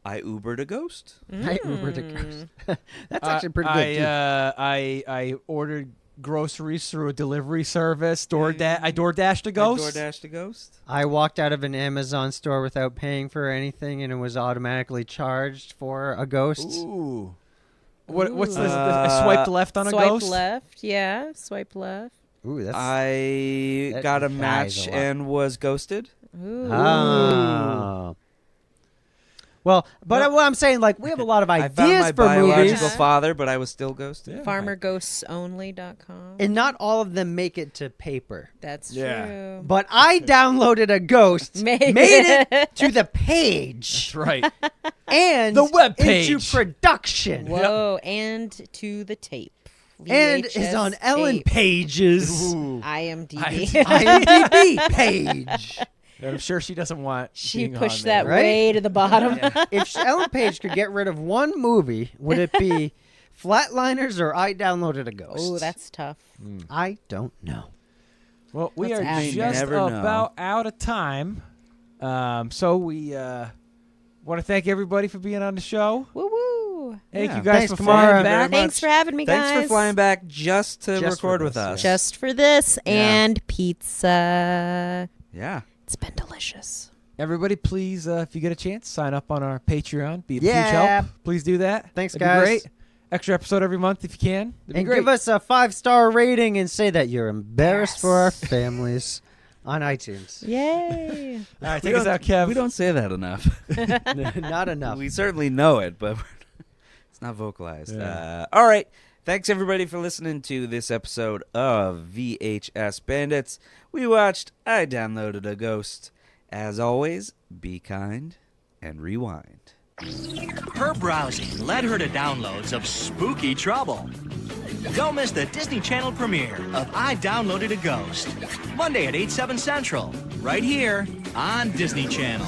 I Ubered a ghost. I Ubered a ghost. That's actually pretty good too. I ordered groceries through a delivery service. I DoorDashed a ghost. I DoorDashed a ghost. I walked out of an Amazon store without paying for anything, and it was automatically charged for a ghost. Ooh. What's this? I swiped left on a Swipe ghost. left. Yeah, swipe left. Ooh, that's I that got a implies match a lot. and was ghosted. Ooh. Oh. Well, but what I'm saying, like, we have a lot of I found ideas my for biological movies, father, but I was still ghosted. FarmerGhostsOnly.com. and not all of them make it to paper. That's Yeah. true. But I downloaded a ghost, Made it to the page, That's right. and The web into page. production, Whoa, and to the tape. and VHS is on Ellen tape. Page's IMDb. IMDb page. I'm sure she doesn't want. She being pushed on there. that right? way to the bottom. If Ellen Page could get rid of one movie, would it be Flatliners or I Downloaded a Ghost? Oh, that's tough. I don't know. Well, we Let's are ask her. just Never know. about out of time. So we want to thank everybody for being on the show. Woo woo. Woo! Thank Yeah. you guys Thanks, for Kamara. flying back. Thanks for having me, guys. Thanks for flying back just to Just for record this, with us. Just for this Yeah. and pizza. Yeah. It's been delicious. Everybody, please, if you get a chance, sign up on our Patreon. Be a huge Yeah. help. Please do that. Thanks, That'd guys. Be great. Extra episode every month if you can. That'd And be great. give us a 5-star rating and say that you're embarrassed for our families on iTunes. Yay! All right, We take us don't- out, Kev. We don't say that enough. Not enough. We certainly know it, but it's not vocalized. Yeah. All right. Thanks, everybody, for listening to this episode of VHS Bandits. We watched I Downloaded a Ghost. As always, be kind and rewind. Her browsing led her to downloads of Spooky Trouble. Don't miss the Disney Channel premiere of I Downloaded a Ghost. Monday at 8/7 Central, right here on Disney Channel.